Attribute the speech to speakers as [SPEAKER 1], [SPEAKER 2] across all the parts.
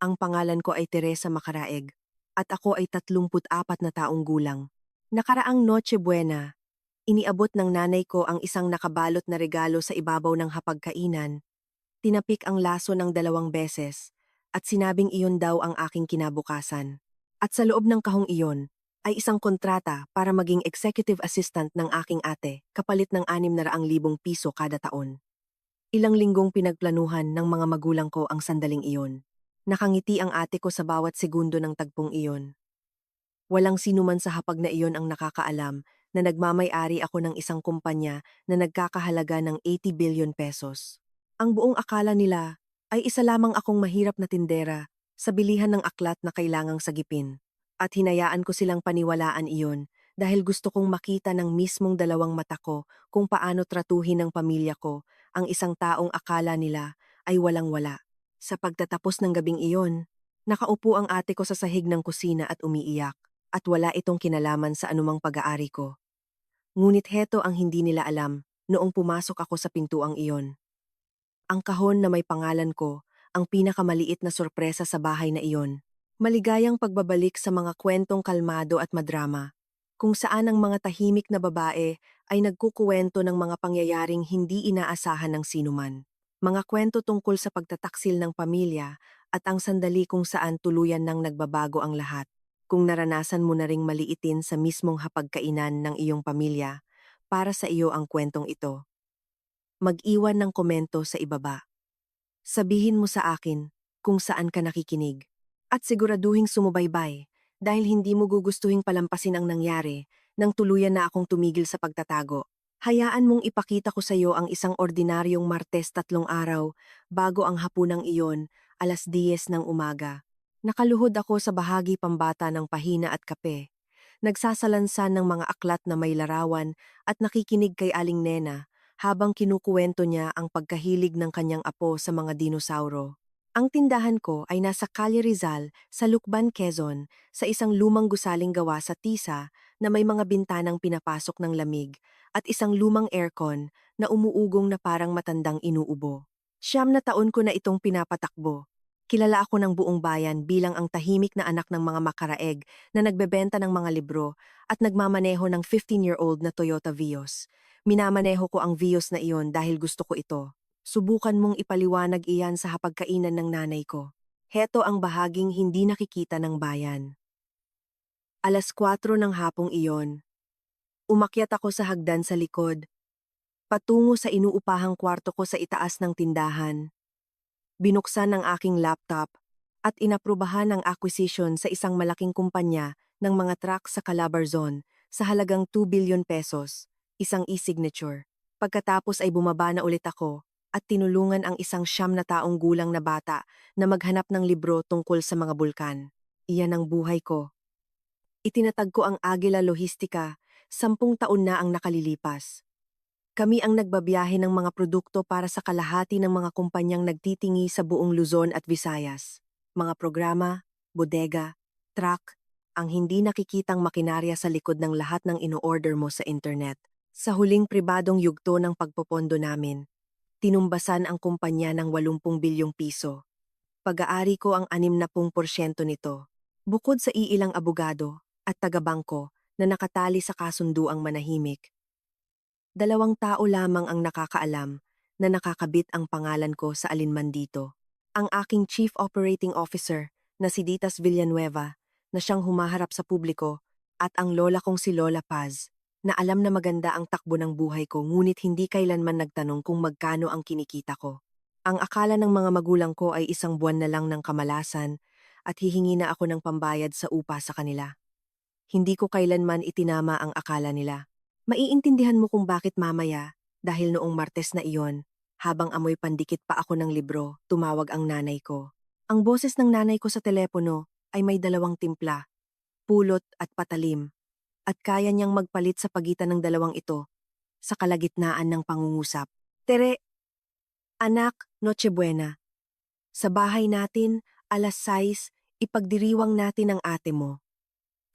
[SPEAKER 1] Ang pangalan ko ay Teresa Macaraeg at ako ay 34 na taong gulang. Nakaraang Noche Buena, iniabot ng nanay ko ang isang nakabalot na regalo sa ibabaw ng hapagkainan. Tinapik ang laso ng 2 beses at sinabing iyon daw ang aking kinabukasan. At sa loob ng kahong iyon ay isang kontrata para maging executive assistant ng aking ate kapalit ng 600,000 piso kada taon. Ilang linggong pinagplanuhan ng mga magulang ko ang sandaling iyon. Nakangiti ang ate ko sa bawat segundo ng tagpong iyon. Walang sinuman sa hapag na iyon ang nakakaalam na nagmamay-ari ako ng isang kumpanya na nagkakahalaga ng 80 billion pesos. Ang buong akala nila ay isa lamang akong mahirap na tindera sa bilihan ng aklat na kailangang sagipin. At hinayaan ko silang paniwalaan iyon dahil gusto kong makita ng mismong dalawang mata ko kung paano tratuhin ng pamilya ko ang isang taong akala nila ay walang-wala. Sa pagtatapos ng gabing iyon, nakaupo ang ate ko sa sahig ng kusina at umiiyak at wala itong kinalaman sa anumang pag-aari ko. Ngunit heto ang hindi nila alam noong pumasok ako sa pintuang iyon. Ang kahon na may pangalan ko, ang pinakamaliit na sorpresa sa bahay na iyon. Maligayang pagbabalik sa mga kwentong kalmado at madrama, kung saan ang mga tahimik na babae ay nagkukuwento ng mga pangyayaring hindi inaasahan ng sinuman. Mga kwento tungkol sa pagtataksil ng pamilya at ang sandali kung saan tuluyan nang nagbabago ang lahat. Kung naranasan mo na ring maliitin sa mismong hapagkainan ng iyong pamilya, para sa iyo ang kwentong ito. Mag-iwan ng komento sa ibaba. Sabihin mo sa akin kung saan ka nakikinig. At siguraduhing sumubaybay dahil hindi mo gugustuhing palampasin ang nangyari nang tuluyan na akong tumigil sa pagtatago. Hayaan mong ipakita ko sa iyo ang isang ordinaryong Martes 3 araw bago ang hapunang iyon, 10:00 ng umaga. Nakaluhod ako sa bahagi pambata ng pahina at kape. Nagsasalansan ng mga aklat na may larawan at nakikinig kay Aling Nena habang kinukuwento niya ang pagkahilig ng kanyang apo sa mga dinosauro. Ang tindahan ko ay nasa Calle Rizal sa Lucban, Quezon, sa isang lumang gusaling gawa sa tisa na may mga bintanang pinapasok ng lamig at isang lumang aircon na umuugong na parang matandang inuubo. 9 na taon ko na itong pinapatakbo. Kilala ako ng buong bayan bilang ang tahimik na anak ng mga makaraeg na nagbebenta ng mga libro at nagmamaneho ng 15-year-old na Toyota Vios. Minamaneho ko ang Vios na iyon dahil gusto ko ito. Subukan mong ipaliwanag iyan sa hapagkainan ng nanay ko. Heto ang bahaging hindi nakikita ng bayan. 4:00 ng hapong iyon. Umakyat ako sa hagdan sa likod, patungo sa inuupahang kwarto ko sa itaas ng tindahan. Binuksan ang aking laptop at inaprubahan ang acquisition sa isang malaking kumpanya ng mga truck sa Calabarzon sa halagang 2 billion pesos, isang e-signature. Pagkatapos ay bumaba na ulit ako at tinulungan ang isang 9 na taong gulang na bata na maghanap ng libro tungkol sa mga bulkan. Iyan ang buhay ko. Itinatag ko ang Agila Logistica, 10 taon na ang nakalilipas. Kami ang nagbabiyahe ng mga produkto para sa kalahati ng mga kumpanyang nagtitingi sa buong Luzon at Visayas. Mga programa, bodega, truck, ang hindi nakikitang makinarya sa likod ng lahat ng ino-order mo sa internet. Sa huling pribadong yugto ng pagpopondo namin, tinumbasan ang kumpanya ng 80 bilyong piso. Pag-aari ko ang 60% nito. Bukod sa iilang abogado at taga-bangko na nakatali sa kasunduang manahimik, 2 tao lamang ang nakakaalam na nakakabit ang pangalan ko sa alinman dito. Ang aking Chief Operating Officer na si Ditas Villanueva na siyang humaharap sa publiko at ang lola kong si Lola Paz na alam na maganda ang takbo ng buhay ko ngunit hindi kailanman nagtanong kung magkano ang kinikita ko. Ang akala ng mga magulang ko ay isang buwan na lang ng kamalasan at hihingi na ako ng pambayad sa upa sa kanila. Hindi ko kailanman itinama ang akala nila. Maiintindihan mo kung bakit mamaya, dahil noong Martes na iyon, habang amoy pandikit pa ako ng libro, tumawag ang nanay ko. Ang boses ng nanay ko sa telepono ay may 2 timpla, pulot at patalim, at kaya niyang magpalit sa pagitan ng dalawang ito, sa kalagitnaan ng pangungusap. Tere, anak, Nochebuena. Sa bahay natin, 6:00, ipagdiriwang natin ang ate mo.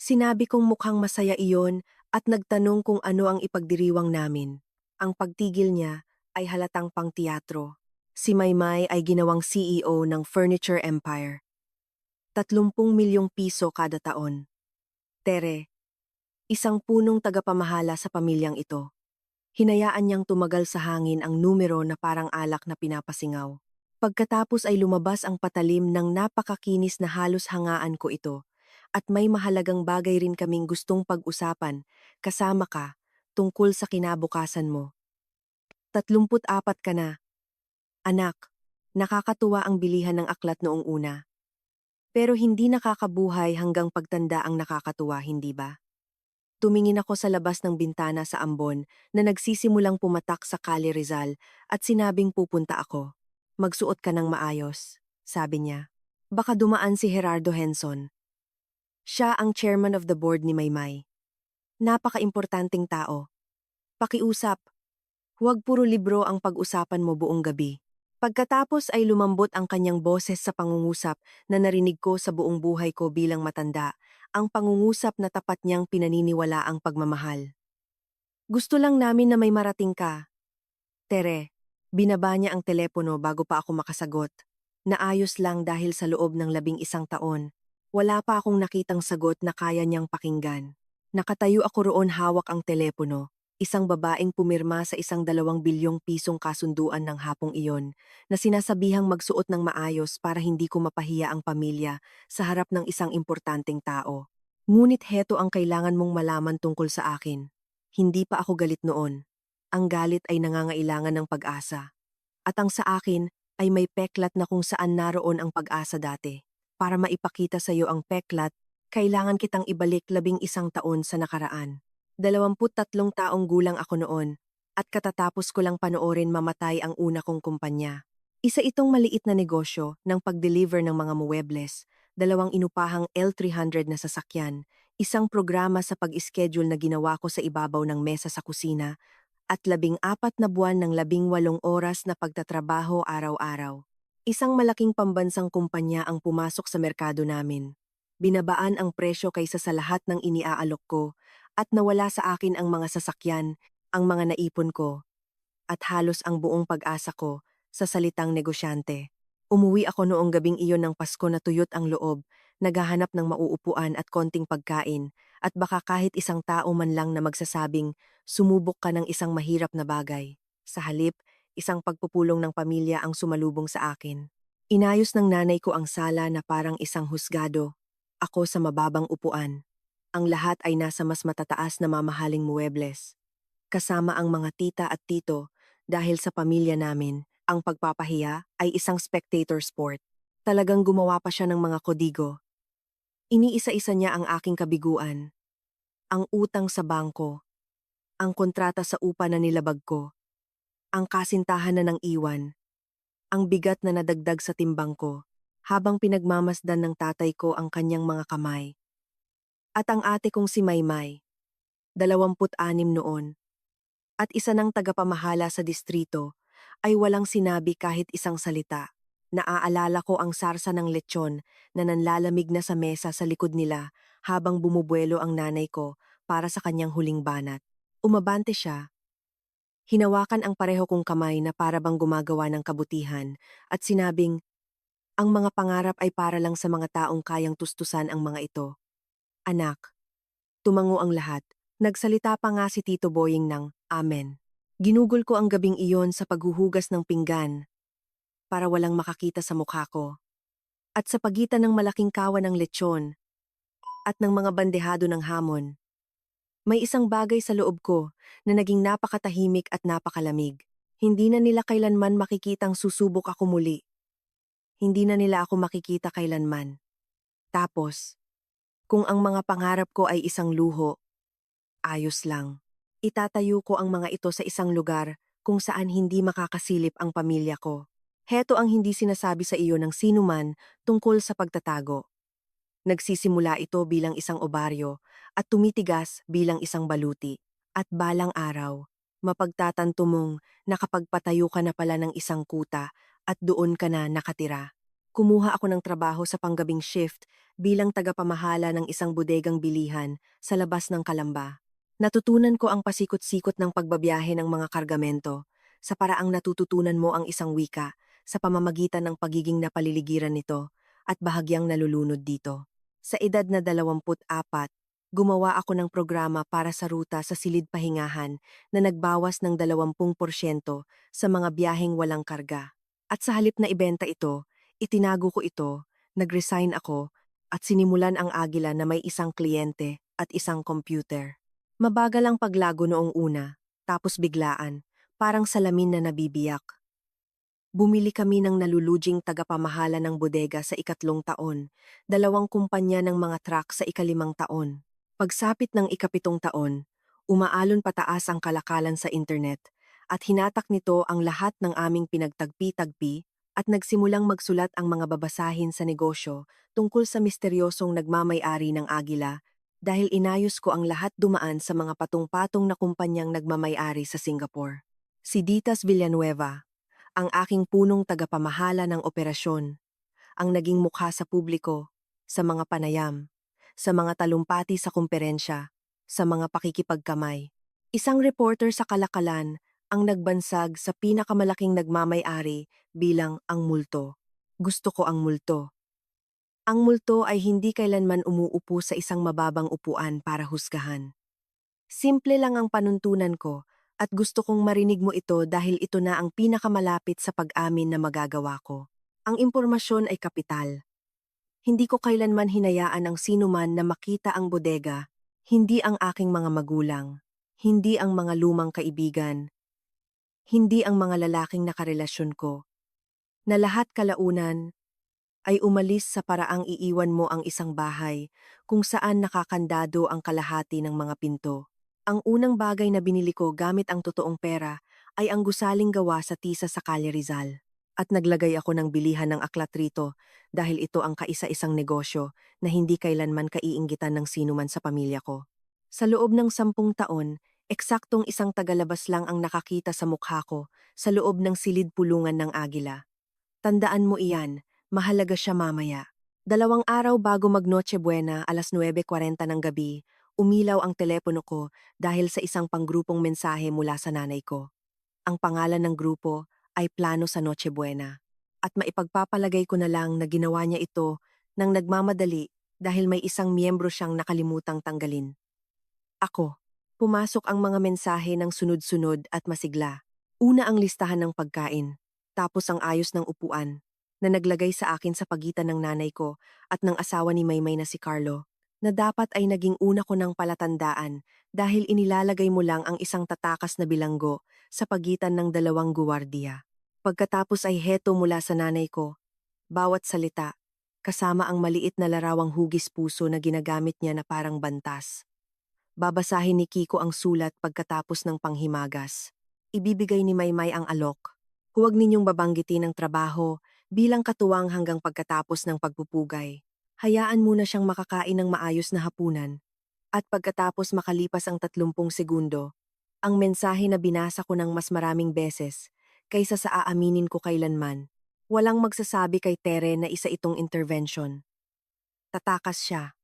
[SPEAKER 1] Sinabi kong mukhang masaya iyon at nagtanong kung ano ang ipagdiriwang namin. Ang pagtigil niya ay halatang pang-teatro. Si Maymay ay ginawang CEO ng Furniture Empire. 30 milyong piso kada taon. Tere, isang punong tagapamahala sa pamilyang ito. Hinayaan niyang tumagal sa hangin ang numero na parang alak na pinapasingaw. Pagkatapos ay lumabas ang patalim ng napakakinis na halos hangaan ko ito. At may mahalagang bagay rin kaming gustong pag-usapan, kasama ka, tungkol sa kinabukasan mo. 34 ka na. Anak, nakakatuwa ang bilihan ng aklat noong una. Pero hindi nakakabuhay hanggang pagtanda ang nakakatuwa, hindi ba? Tumingin ako sa labas ng bintana sa ambon na nagsisimulang pumatak sa Calle Rizal at sinabing pupunta ako. Magsuot ka ng maayos, sabi niya. Baka dumaan si Gerardo Henson. Siya ang chairman of the board ni Maymay. Napaka-importanting tao. Pakiusap. Huwag puro libro ang pag-usapan mo buong gabi. Pagkatapos ay lumambot ang kanyang boses sa pangungusap na narinig ko sa buong buhay ko bilang matanda, ang pangungusap na tapat niyang pinaniniwala ang pagmamahal. Gusto lang namin na may marating ka. Tere, binaba niya ang telepono bago pa ako makasagot. Naayos lang dahil sa loob ng 11 taon. Wala pa akong nakitang sagot na kaya niyang pakinggan. Nakatayo ako roon hawak ang telepono. Isang babaeng pumirma sa isang 2 bilyong pisong kasunduan ng hapong iyon na sinasabihang magsuot ng maayos para hindi ko mapahiya ang pamilya sa harap ng isang importanteng tao. Ngunit heto ang kailangan mong malaman tungkol sa akin. Hindi pa ako galit noon. Ang galit ay nangangailangan ng pag-asa. At ang sa akin ay may peklat na kung saan naroon ang pag-asa dati. Para maipakita sa iyo ang peklat, kailangan kitang ibalik 11 taon sa nakaraan. 23 taong gulang ako noon, at katatapos ko lang panoorin mamatay ang una kong kumpanya. Isa itong maliit na negosyo ng pag-deliver ng mga muebles, 2 inupahang L300 na sasakyan, isang programa sa pag-schedule na ginawa ko sa ibabaw ng mesa sa kusina, at 14 na buwan ng 18 oras na pagtatrabaho araw-araw. Isang malaking pambansang kumpanya ang pumasok sa merkado namin. Binabaan ang presyo kaysa sa lahat ng iniaalok ko, at nawala sa akin ang mga sasakyan, ang mga naipon ko, at halos ang buong pag-asa ko sa salitang negosyante. Umuwi ako noong gabing iyon ng Pasko na tuyot ang loob, naghahanap ng mauupuan at konting pagkain, at baka kahit isang tao man lang na magsasabing, sumubok ka ng isang mahirap na bagay. Sa halip, isang pagpupulong ng pamilya ang sumalubong sa akin. Inayos ng nanay ko ang sala na parang isang husgado, ako sa mababang upuan. Ang lahat ay nasa mas matataas na mamahaling muebles. Kasama ang mga tita at tito, dahil sa pamilya namin, ang pagpapahiya ay isang spectator sport. Talagang gumawa pa siya ng mga kodigo. Iniisa-isa niya ang aking kabiguan. Ang utang sa bangko, ang kontrata sa upa na nilabag ko, ang kasintahan na ng iwan, ang bigat na nadagdag sa timbang ko, habang pinagmamasdan ng tatay ko ang kanyang mga kamay. At ang ate kong si Maymay, 26 noon, at isa ng tagapamahala sa distrito, ay walang sinabi kahit isang salita. Naaalala ko ang sarsa ng lechon na nanlalamig na sa mesa sa likod nila habang bumubuelo ang nanay ko para sa kanyang huling banat. Umabante siya. Hinawakan ang pareho kong kamay na para bang gumagawa ng kabutihan at sinabing, ang mga pangarap ay para lang sa mga taong kayang tustusan ang mga ito. Anak. Tumango ang lahat. Nagsalita pa nga si Tito Boying ng amen. Ginugol ko ang gabing iyon sa paghuhugas ng pinggan para walang makakita sa mukha ko. At sa pagitan ng malaking kawan ng lechon at ng mga bandehado ng hamon, may isang bagay sa loob ko na naging napakatahimik at napakalamig. Hindi na nila kailanman makikitang susubok ako muli. Hindi na nila ako makikita kailanman. Tapos, kung ang mga pangarap ko ay isang luho, ayos lang. Itatayo ko ang mga ito sa isang lugar kung saan hindi makakasilip ang pamilya ko. Heto ang hindi sinasabi sa iyo ng sinuman tungkol sa pagtatago. Nagsisimula ito bilang isang obaryo at tumitigas bilang isang baluti. At balang araw, mapagtatanto mong nakapagpatayo ka na pala ng isang kuta at doon ka na nakatira. Kumuha ako ng trabaho sa panggabing shift bilang tagapamahala ng isang bodegang bilihan sa labas ng Kalamba. Natutunan ko ang pasikot-sikot ng pagbabiyahe ng mga kargamento, sa paraang natututunan mo ang isang wika sa pamamagitan ng pagiging napaliligiran nito, at bahagyang nalulunod dito. Sa edad na 24, gumawa ako ng programa para sa ruta sa silid pahingahan na nagbawas ng 20% sa mga biyaheng walang karga. At sa halip na ibenta ito, itinago ko ito, nag-resign ako, at sinimulan ang Agila na may isang kliyente at isang computer. Mabagal ang paglago noong una, tapos biglaan, parang salamin na nabibiyak. Bumili kami ng nalulujing tagapamahala ng bodega sa ikatlong taon, 2 kumpanya ng mga truck sa ikalimang taon. Pagsapit ng ikapitong taon, umaalon pataas ang kalakalan sa internet at hinatak nito ang lahat ng aming pinagtagpi-tagpi at nagsimulang magsulat ang mga babasahin sa negosyo tungkol sa misteryosong nagmamay-ari ng Agila dahil inayos ko ang lahat dumaan sa mga patong-patong na kumpanyang nagmamay-ari sa Singapore. Si Ditas Villanueva, ang aking punong tagapamahala ng operasyon, ang naging mukha sa publiko, sa mga panayam, sa mga talumpati sa kumperensya, sa mga pakikipagkamay. Isang reporter sa Kalakalan ang nagbansag sa pinakamalaking nagmamay-ari bilang ang multo. Gusto ko ang multo. Ang multo ay hindi kailanman umuupo sa isang mababang upuan para husgahan. Simple lang ang panuntunan ko at gusto kong marinig mo ito dahil ito na ang pinakamalapit sa pag-amin na magagawa ko. Ang impormasyon ay kapital. Hindi ko kailanman hinayaan ang sinuman na makita ang bodega, hindi ang aking mga magulang, hindi ang mga lumang kaibigan, hindi ang mga lalaking nakarelasyon ko, na lahat kalaunan ay umalis sa paraang iiwan mo ang isang bahay kung saan nakakandado ang kalahati ng mga pinto. Ang unang bagay na binili ko gamit ang totoong pera ay ang gusaling gawa sa tisa sa Calle Rizal. At naglagay ako ng bilihan ng aklat rito dahil ito ang kaisa-isang negosyo na hindi kailanman kaiinggitan ng sinuman sa pamilya ko. Sa loob ng 10 taon, eksaktong isang tagalabas lang ang nakakita sa mukha ko sa loob ng silid pulungan ng Agila. Tandaan mo iyan, mahalaga siya mamaya. 2 araw bago mag-Noche Buena, 9:40 ng gabi, umilaw ang telepono ko dahil sa isang panggrupong mensahe mula sa nanay ko. Ang pangalan ng grupo ay Plano sa Noche Buena. At maipagpapalagay ko na lang na ginawa niya ito nang nagmamadali dahil may isang miyembro siyang nakalimutang tanggalin. Ako. Pumasok ang mga mensahe ng sunod-sunod at masigla. Una ang listahan ng pagkain, tapos ang ayos ng upuan, na naglagay sa akin sa pagitan ng nanay ko at ng asawa ni Maymay na si Carlo, na dapat ay naging una ko ng palatandaan dahil inilalagay mo lang ang isang tatakas na bilanggo sa pagitan ng 2 guwardiya. Pagkatapos ay heto mula sa nanay ko, bawat salita, kasama ang maliit na larawang hugis puso na ginagamit niya na parang bantas. Babasahin ni Kiko ang sulat pagkatapos ng panghimagas. Ibibigay ni Maymay ang alok. Huwag ninyong babanggitin ang trabaho bilang katuwang hanggang pagkatapos ng pagpupugay. Hayaan muna siyang makakain ng maayos na hapunan. At pagkatapos makalipas ang 30 segundo, ang mensahe na binasa ko ng mas maraming beses kaysa sa aaminin ko kailanman. Walang magsasabi kay Tere na isa itong intervention. Tatakas siya.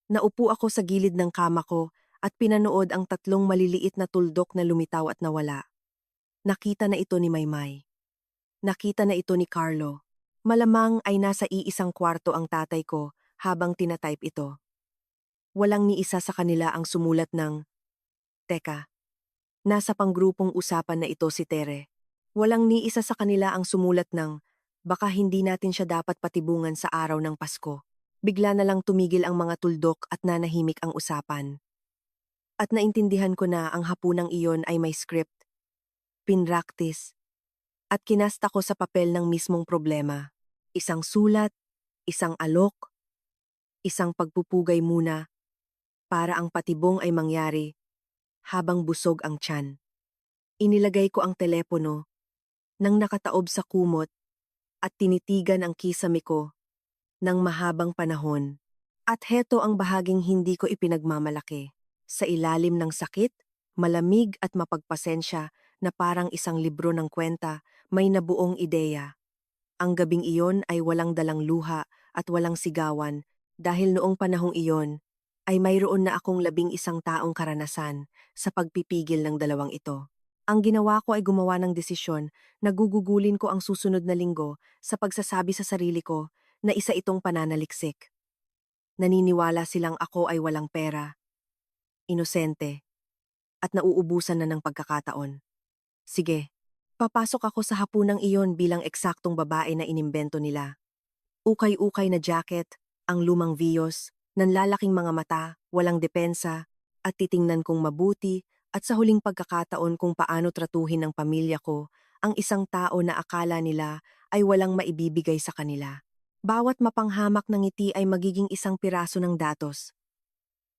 [SPEAKER 1] Naupo ako sa gilid ng kama ko at pinanood ang 3 maliliit na tuldok na lumitaw at nawala. Nakita na ito ni Maymay. Nakita na ito ni Carlo. Malamang ay nasa iisang kwarto ang tatay ko habang tinatype ito. Walang ni isa sa kanila ang sumulat ng, "Teka, nasa panggrupong usapan na ito si Tere." Walang ni isa sa kanila ang sumulat ng, "Baka hindi natin siya dapat patibungan sa araw ng Pasko." Bigla na lang tumigil ang mga tuldok at nanahimik ang usapan. At naintindihan ko na ang hapunang iyon ay may script, pinraktis, at kinasta ko sa papel ng mismong problema. Isang sulat, isang alok, isang pagpupugay muna, para ang patibong ay mangyari habang busog ang tiyan. Inilagay ko ang telepono nang nakataob sa kumot at tinitigan ang kisame ko ng mahabang panahon. At heto ang bahaging hindi ko ipinagmamalaki. Sa ilalim ng sakit, malamig at mapagpasensya na parang isang libro ng kwenta, may nabuong ideya. Ang gabing iyon ay walang dalang luha at walang sigawan dahil noong panahong iyon ay mayroon na akong 11 taong karanasan sa pagpipigil ng dalawang ito. Ang ginawa ko ay gumawa ng desisyon na gugugulin ko ang susunod na linggo sa pagsasabi sa sarili ko na isa itong pananaliksik. Naniniwala silang ako ay walang pera, inosente, at nauubusan na ng pagkakataon. Sige, papasok ako sa hapunang iyon bilang eksaktong babae na inimbento nila. Ukay-ukay na jacket, ang lumang viyos, nanlalaking mga mata, walang depensa, at titingnan kong mabuti at sa huling pagkakataon kung paano tratuhin ng pamilya ko ang isang tao na akala nila ay walang maibibigay sa kanila. Bawat mapanghamak ng ngiti ay magiging isang piraso ng datos.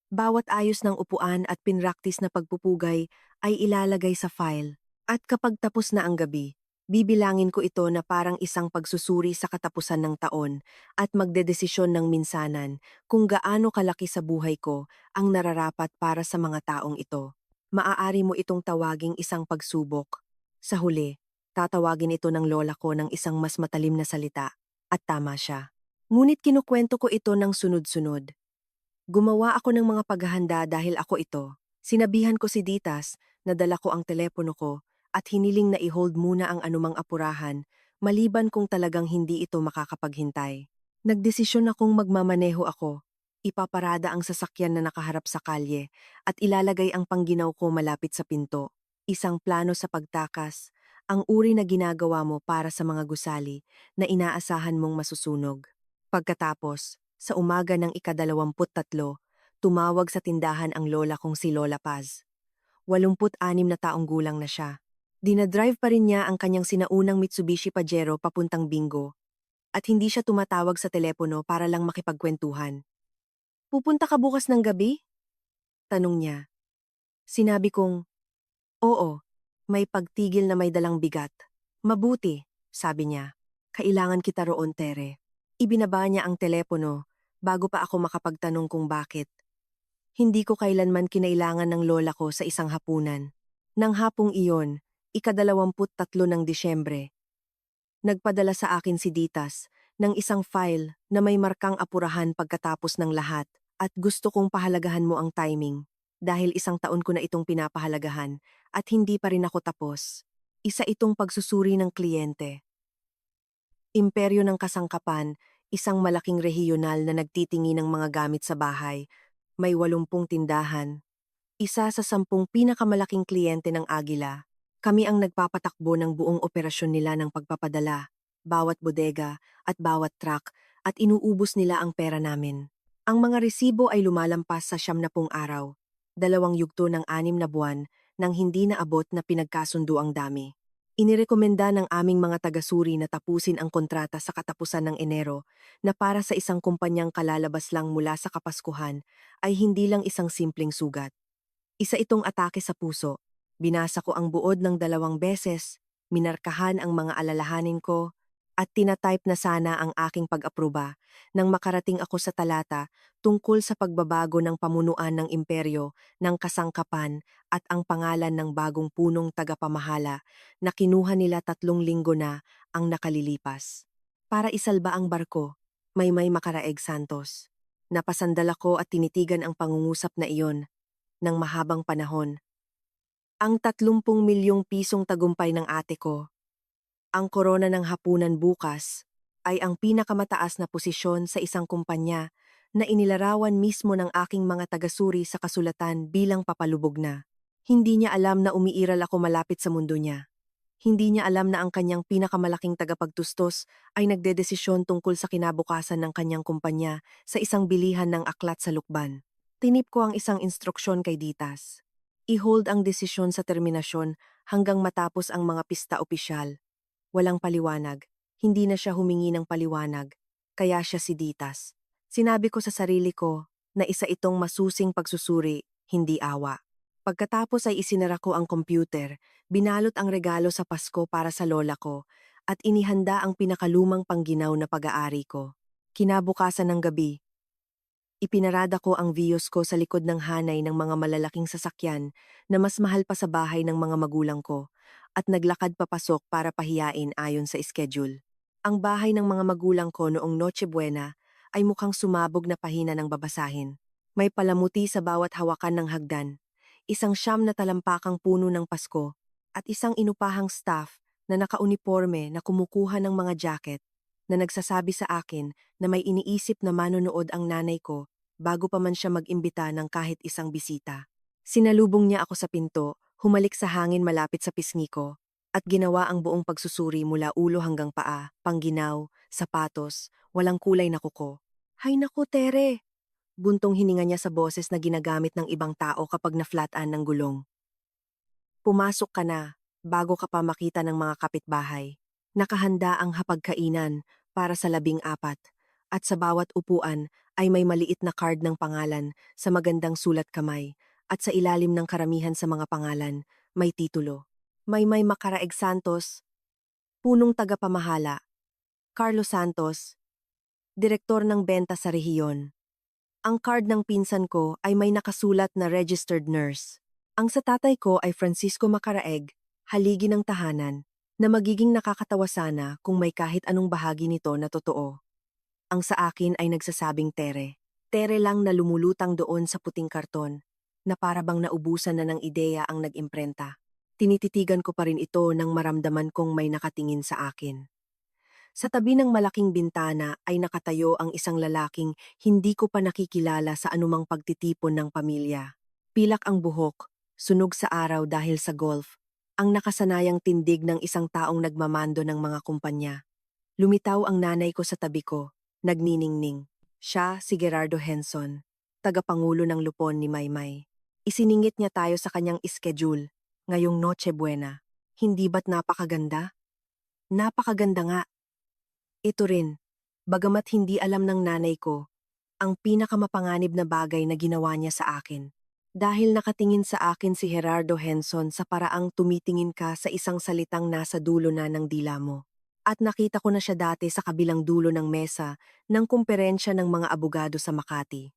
[SPEAKER 1] Bawat ayos ng upuan at pinraktis na pagpupugay ay ilalagay sa file. At kapag tapos na ang gabi, bibilangin ko ito na parang isang pagsusuri sa katapusan ng taon at magdedesisyon ng minsanan kung gaano kalaki sa buhay ko ang nararapat para sa mga taong ito. Maaari mo itong tawaging isang pagsubok. Sa huli, tatawagin ito ng lola ko ng isang mas matalim na salita. At tama siya. Ngunit kinukwento ko ito ng sunod-sunod. Gumawa ako ng mga paghahanda dahil ako ito. Sinabihan ko si Ditas na dala ko ang telepono ko at hiniling na i-hold muna ang anumang apurahan maliban kung talagang hindi ito makakapaghintay. Nagdesisyon akong magmamaneho ako. Ipaparada ang sasakyan na nakaharap sa kalye at ilalagay ang pangginaw ko malapit sa pinto. Isang plano sa pagtakas, ang uri na ginagawa mo para sa mga gusali na inaasahan mong masusunog. Pagkatapos, sa umaga ng ika-23, tumawag sa tindahan ang lola kong si Lola Paz. 86 na taong gulang na siya. Dinadrive pa rin niya ang kanyang sinaunang Mitsubishi Pajero papuntang Bingo at hindi siya tumatawag sa telepono para lang makipagkwentuhan. "Pupunta ka bukas ng gabi?" tanong niya. Sinabi kong, "Oo, may pagtigil na may dalang bigat." "Mabuti," sabi niya. "Kailangan kita roon, Tere." Ibinaba niya ang telepono bago pa ako makapagtanong kung bakit. Hindi ko kailanman kinailangan ng lola ko sa isang hapunan. Nang hapong iyon, ika-23 ng Disyembre, nagpadala sa akin si Ditas ng isang file na may markang apurahan pagkatapos ng lahat at gusto kong pahalagahan mo ang timing dahil 1 taon ko na itong pinapahalagahan at hindi pa rin ako tapos. Isa itong pagsusuri ng kliyente. Imperyo ng Kasangkapan, isang malaking rehiyonal na nagtitingi ng mga gamit sa bahay. May 80 tindahan. Isa sa 10 pinakamalaking kliyente ng Agila. Kami ang nagpapatakbo ng buong operasyon nila ng pagpapadala, bawat bodega at bawat truck at inuubos nila ang pera namin. Ang mga resibo ay lumalampas sa 70 araw, 2 yugto ng 6 na buwan nang hindi naabot na pinagkasundo ang dami. Inirekomenda ng aming mga tagasuri na tapusin ang kontrata sa katapusan ng Enero na para sa isang kumpanyang kalalabas lang mula sa Kapaskuhan ay hindi lang isang simpleng sugat. Isa itong atake sa puso. Binasa ko ang buod ng 2 beses, minarkahan ang mga alalahanin ko, at tinatype na sana ang aking pag-aproba nang makarating ako sa talata tungkol sa pagbabago ng pamunuan ng imperyo ng Kasangkapan at ang pangalan ng bagong punong tagapamahala na kinuha nila 3 linggo na ang nakalilipas. Para isalba ang barko, Maymay Macaraeg Santos. Napasandal ako at tinitigan ang pangungusap na iyon ng mahabang panahon. Ang 30 milyong pisong tagumpay ng ate ko, ang korona ng hapunan bukas, ay ang pinakamataas na posisyon sa isang kumpanya na inilarawan mismo ng aking mga tagasuri sa kasulatan bilang papalubog na. Hindi niya alam na umiiral ako malapit sa mundo niya. Hindi niya alam na ang kanyang pinakamalaking tagapagtustos ay nagdedesisyon tungkol sa kinabukasan ng kanyang kumpanya sa isang bilihan ng aklat sa lukban. Tinip ko ang isang instruksyon kay Ditas. I-hold ang desisyon sa terminasyon hanggang matapos ang mga pista opisyal. Walang paliwanag. Hindi na siya humingi ng paliwanag. Kaya siya si Ditas. Sinabi ko sa sarili ko na isa itong masusing pagsusuri, hindi awa. Pagkatapos ay isinara ko ang computer, binalot ang regalo sa Pasko para sa lola ko, at inihanda ang pinakalumang pangginaw na pag-aari ko. Kinabukasan ng gabi, ipinarada ko ang Vios ko sa likod ng hanay ng mga malalaking sasakyan na mas mahal pa sa bahay ng mga magulang ko at naglakad papasok para pahiyain ayon sa schedule. Ang bahay ng mga magulang ko noong Noche Buena ay mukhang sumabog na pahina ng babasahin. May palamuti sa bawat hawakan ng hagdan, isang siyam na talampakang puno ng Pasko at isang inupahang staff na nakauniporme na kumukuha ng mga jacket. na nagsasabi sa akin na may iniisip na manonood ang nanay ko bago pa man siya mag-imbita ng kahit isang bisita. Sinalubong niya ako sa pinto, humalik sa hangin malapit sa pisngi ko, at ginawa ang buong pagsusuri mula ulo hanggang paa, pangginaw, sapatos, walang kulay na kuko. Hay naku, Tere! Buntong hininga niya sa boses na ginagamit ng ibang tao kapag na-flataan ng gulong. Pumasok ka na, bago ka pa makita ng mga kapitbahay. Nakahanda ang hapagkainan para sa 14, at sa bawat upuan ay may maliit na card ng pangalan sa magandang sulat kamay, at sa ilalim ng karamihan sa mga pangalan, may titulo. May Macaraeg Santos, punong tagapamahala. Carlos Santos, direktor ng benta sa rehiyon. Ang card ng pinsan ko ay may nakasulat na registered nurse. Ang sa tatay ko ay Francisco Macaraeg, haligi ng tahanan, na magiging nakakatawa sana kung may kahit anong bahagi nito na totoo. Ang sa akin ay nagsasabing Tere. Tere lang na lumulutang doon sa puting karton, na para bang naubusan na ng ideya ang nag-imprenta. Tinititigan ko pa rin ito nang maramdaman kong may nakatingin sa akin. Sa tabi ng malaking bintana ay nakatayo ang isang lalaking hindi ko pa nakikilala sa anumang pagtitipon ng pamilya. Pilak ang buhok, sunog sa araw dahil sa golf, ang nakasanayang tindig ng isang taong nagmamando ng mga kumpanya. Lumitaw ang nanay ko sa tabi ko, nagniningning. Siya si Gerardo Henson, tagapangulo ng lupon ni Maymay. Isiningit niya tayo sa kanyang schedule, ngayong Noche Buena. Hindi ba't napakaganda? Napakaganda nga. Ito rin, bagamat hindi alam ng nanay ko, ang pinakamapanganib na bagay na ginawa niya sa akin. Dahil nakatingin sa akin si Gerardo Henson sa paraang tumitingin ka sa isang salitang nasa dulo na ng dila mo. At nakita ko na siya dati sa kabilang dulo ng mesa ng kumperensya ng mga abogado sa Makati.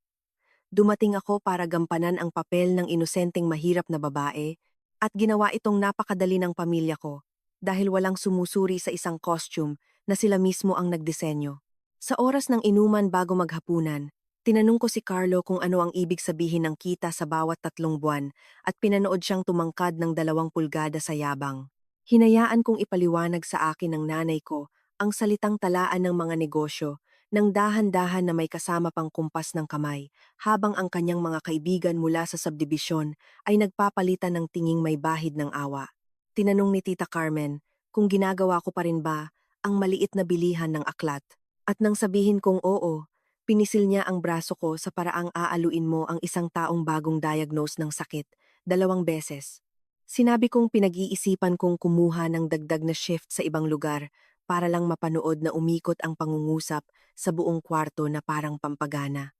[SPEAKER 1] Dumating ako para gampanan ang papel ng inosenteng mahirap na babae at ginawa itong napakadali ng pamilya ko dahil walang sumusuri sa isang costume na sila mismo ang nagdisenyo. Sa oras ng inuman bago maghapunan, tinanong ko si Carlo kung ano ang ibig sabihin ng kita sa bawat 3 buwan at pinanood siyang tumangkad ng 2 pulgada sa yabang. Hinayaan kong ipaliwanag sa akin ng nanay ko ang salitang talaan ng mga negosyo nang dahan-dahan na may kasama pang kumpas ng kamay habang ang kanyang mga kaibigan mula sa subdibisyon ay nagpapalitan ng tinging may bahid ng awa. Tinanong ni Tita Carmen kung ginagawa ko pa rin ba ang maliit na bilihan ng aklat. At nang sabihin kong oo, pinisil niya ang braso ko sa paraang aaluin mo ang isang taong bagong diagnose ng sakit 2 beses. Sinabi kong pinag-iisipan kong kumuha ng dagdag na shift sa ibang lugar para lang mapanood na umikot ang pangungusap sa buong kwarto na parang pampagana.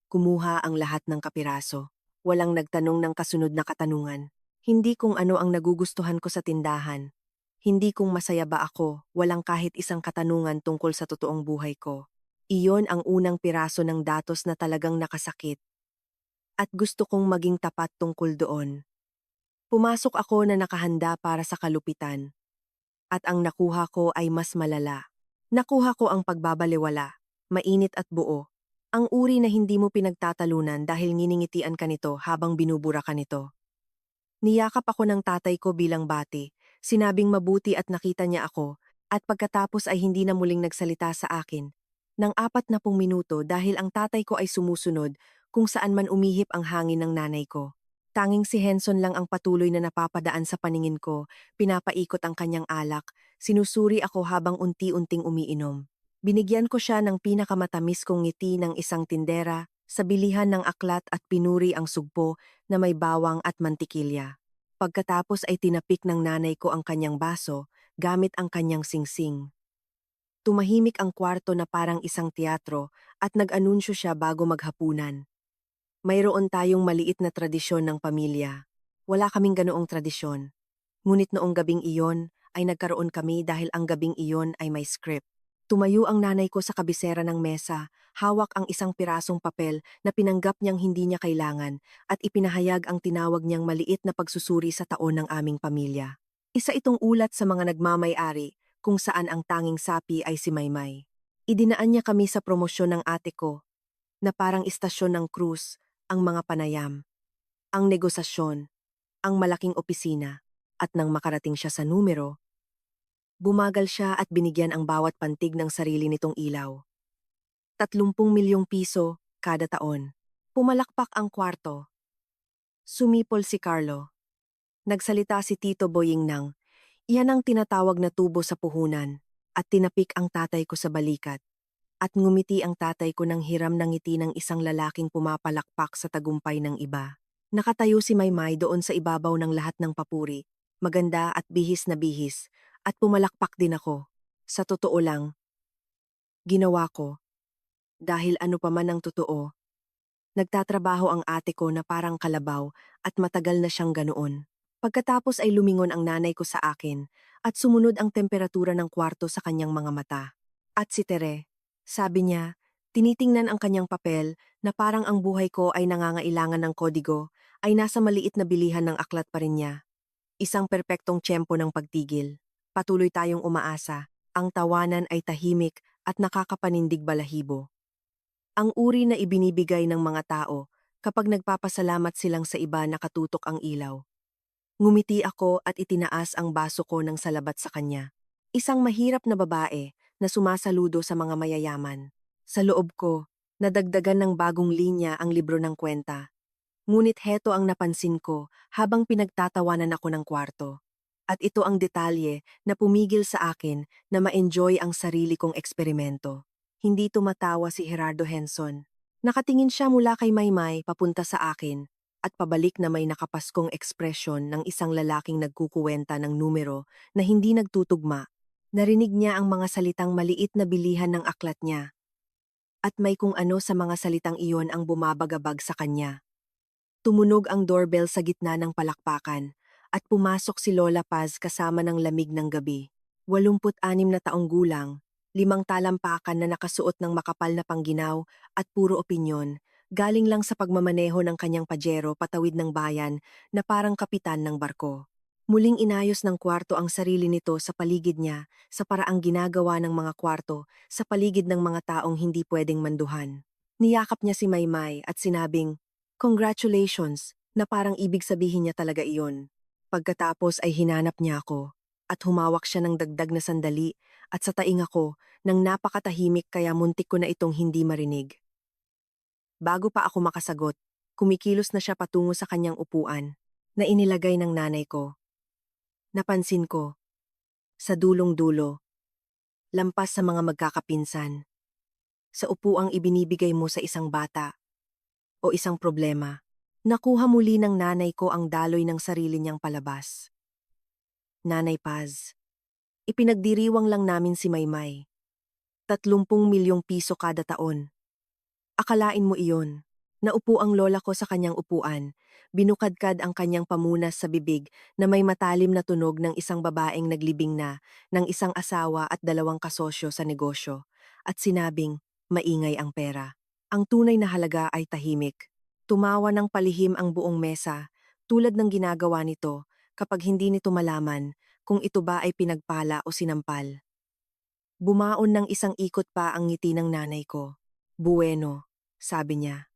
[SPEAKER 1] Kumuha ang lahat ng kapiraso. Walang nagtanong ng kasunod na katanungan. Hindi kung ano ang nagugustuhan ko sa tindahan. Hindi kung masaya ba ako, walang kahit isang katanungan tungkol sa totoong buhay ko. Iyon ang unang piraso ng datos na talagang nakasakit. At gusto kong maging tapat tungkol doon. Pumasok ako na nakahanda para sa kalupitan. At ang nakuha ko ay mas malala. Nakuha ko ang pagbabaliwala, mainit at buo. Ang uri na hindi mo pinagtatalunan dahil nginingitian ka nito habang binubura ka nito. Niyakap ako ng tatay ko bilang bati, sinabing mabuti at nakita niya ako, at pagkatapos ay hindi na muling nagsalita sa akin. Nang 40 minuto dahil ang tatay ko ay sumusunod kung saan man umihip ang hangin ng nanay ko. Tanging si Henson lang ang patuloy na napapadaan sa paningin ko, pinapaikot ang kanyang alak, sinusuri ako habang unti-unting umiinom. Binigyan ko siya ng pinakamatamis kong ngiti ng isang tindera, sa bilihan ng aklat at pinuri ang sugpo na may bawang at mantikilya. Pagkatapos ay tinapik ng nanay ko ang kanyang baso gamit ang kanyang singsing. Tumahimik ang kwarto na parang isang teatro at nag-anunsyo siya bago maghapunan. Mayroon tayong maliit na tradisyon ng pamilya. Wala kaming ganoong tradisyon. Ngunit noong gabing iyon ay nagkaroon kami dahil ang gabing iyon ay may script. Tumayo ang nanay ko sa kabisera ng mesa, hawak ang isang pirasong papel na pinanggap niyang hindi niya kailangan at ipinahayag ang tinawag niyang maliit na pagsusuri sa taon ng aming pamilya. Isa itong ulat sa mga nagmamay-ari kung saan ang tanging sapi ay si Maymay. Idinaan niya kami sa promosyon ng ate ko, na parang istasyon ng krus, ang mga panayam, ang negosasyon, ang malaking opisina, at nang makarating siya sa numero, Bumagal siya at binigyan ang bawat pantig ng sarili nitong ilaw. 30 milyong piso kada taon. Pumalakpak ang kwarto. Sumipol si Carlo. Nagsalita si Tito Boying nang, iyan ang tinatawag na tubo sa puhunan, at tinapik ang tatay ko sa balikat. At ngumiti ang tatay ko ng hiram ng ngiti ng isang lalaking pumapalakpak sa tagumpay ng iba. Nakatayo si Maymay doon sa ibabaw ng lahat ng papuri, maganda at bihis, at pumalakpak din ako. Sa totoo lang, ginawa ko. Dahil ano pa man ang totoo, nagtatrabaho ang ate ko na parang kalabaw at matagal na siyang ganoon. Pagkatapos ay lumingon ang nanay ko sa akin at sumunod ang temperatura ng kwarto sa kanyang mga mata. At si Tere, sabi niya, tinitingnan ang kanyang papel na parang ang buhay ko ay nangangailangan ng kodigo, ay nasa maliit na bilihan ng aklat pa rin niya. Isang perpektong tiyempo ng pagtigil. Patuloy tayong umaasa. Ang tawanan ay tahimik at nakakapanindig balahibo. Ang uri na ibinibigay ng mga tao kapag nagpapasalamat silang sa iba nakatutok ang ilaw. Ngumiti ako at itinaas ang baso ko ng salabat sa kanya. Isang mahirap na babae na sumasaludo sa mga mayayaman. Sa loob ko, nadagdagan ng bagong linya ang libro ng kwenta. Ngunit heto ang napansin ko habang pinagtatawanan ako ng kwarto. At ito ang detalye na pumigil sa akin na ma-enjoy ang sarili kong eksperimento. Hindi tumatawa si Gerardo Henson. Nakatingin siya mula kay Maymay papunta sa akin at pabalik na may nakapaskong ekspresyon ng isang lalaking nagkukuwenta ng numero na hindi nagtutugma. Narinig niya ang mga salitang maliit na bilihan ng aklat niya. At may kung ano sa mga salitang iyon ang bumabagabag sa kanya. Tumunog ang doorbell sa gitna ng palakpakan at pumasok si Lola Paz kasama ng lamig ng gabi. 86 na taong gulang, 5 talampakan na nakasuot ng makapal na pangginaw at puro opinyon, galing lang sa pagmamaneho ng kanyang pajero patawid ng bayan na parang kapitan ng barko. Muling inayos ng kwarto ang sarili nito sa paligid niya sa paraang ginagawa ng mga kwarto sa paligid ng mga taong hindi pwedeng manduhan. Niyakap niya si Maymay at sinabing, "Congratulations," na parang ibig sabihin niya talaga iyon. Pagkatapos ay hinanap niya ako at humawak siya ng dagdag na sandali at sa taing ako nang napakatahimik kaya muntik ko na itong hindi marinig. Bago pa ako makasagot, kumikilos na siya patungo sa kanyang upuan na inilagay ng nanay ko. Napansin ko, sa dulong-dulo, lampas sa mga magkakapinsan, sa upuang ibinibigay mo sa isang bata o isang problema, nakuha muli ng nanay ko ang daloy ng sarili niyang palabas. Nanay Paz, ipinagdiriwang lang namin si Maymay. 30 milyong piso kada taon. Akalain mo iyon. Naupo ang lola ko sa kanyang upuan, binukadkad ang kanyang pamunas sa bibig na may matalim na tunog ng isang babaeng naglibing na ng isang asawa at 2 kasosyo sa negosyo, at sinabing, maingay ang pera. Ang tunay na halaga ay tahimik. Tumawa ng palihim ang buong mesa, tulad ng ginagawa nito kapag hindi nito malaman kung ito ba ay pinagpala o sinampal. Bumaon ng isang ikot pa ang ngiti ng nanay ko. Bueno, sabi niya.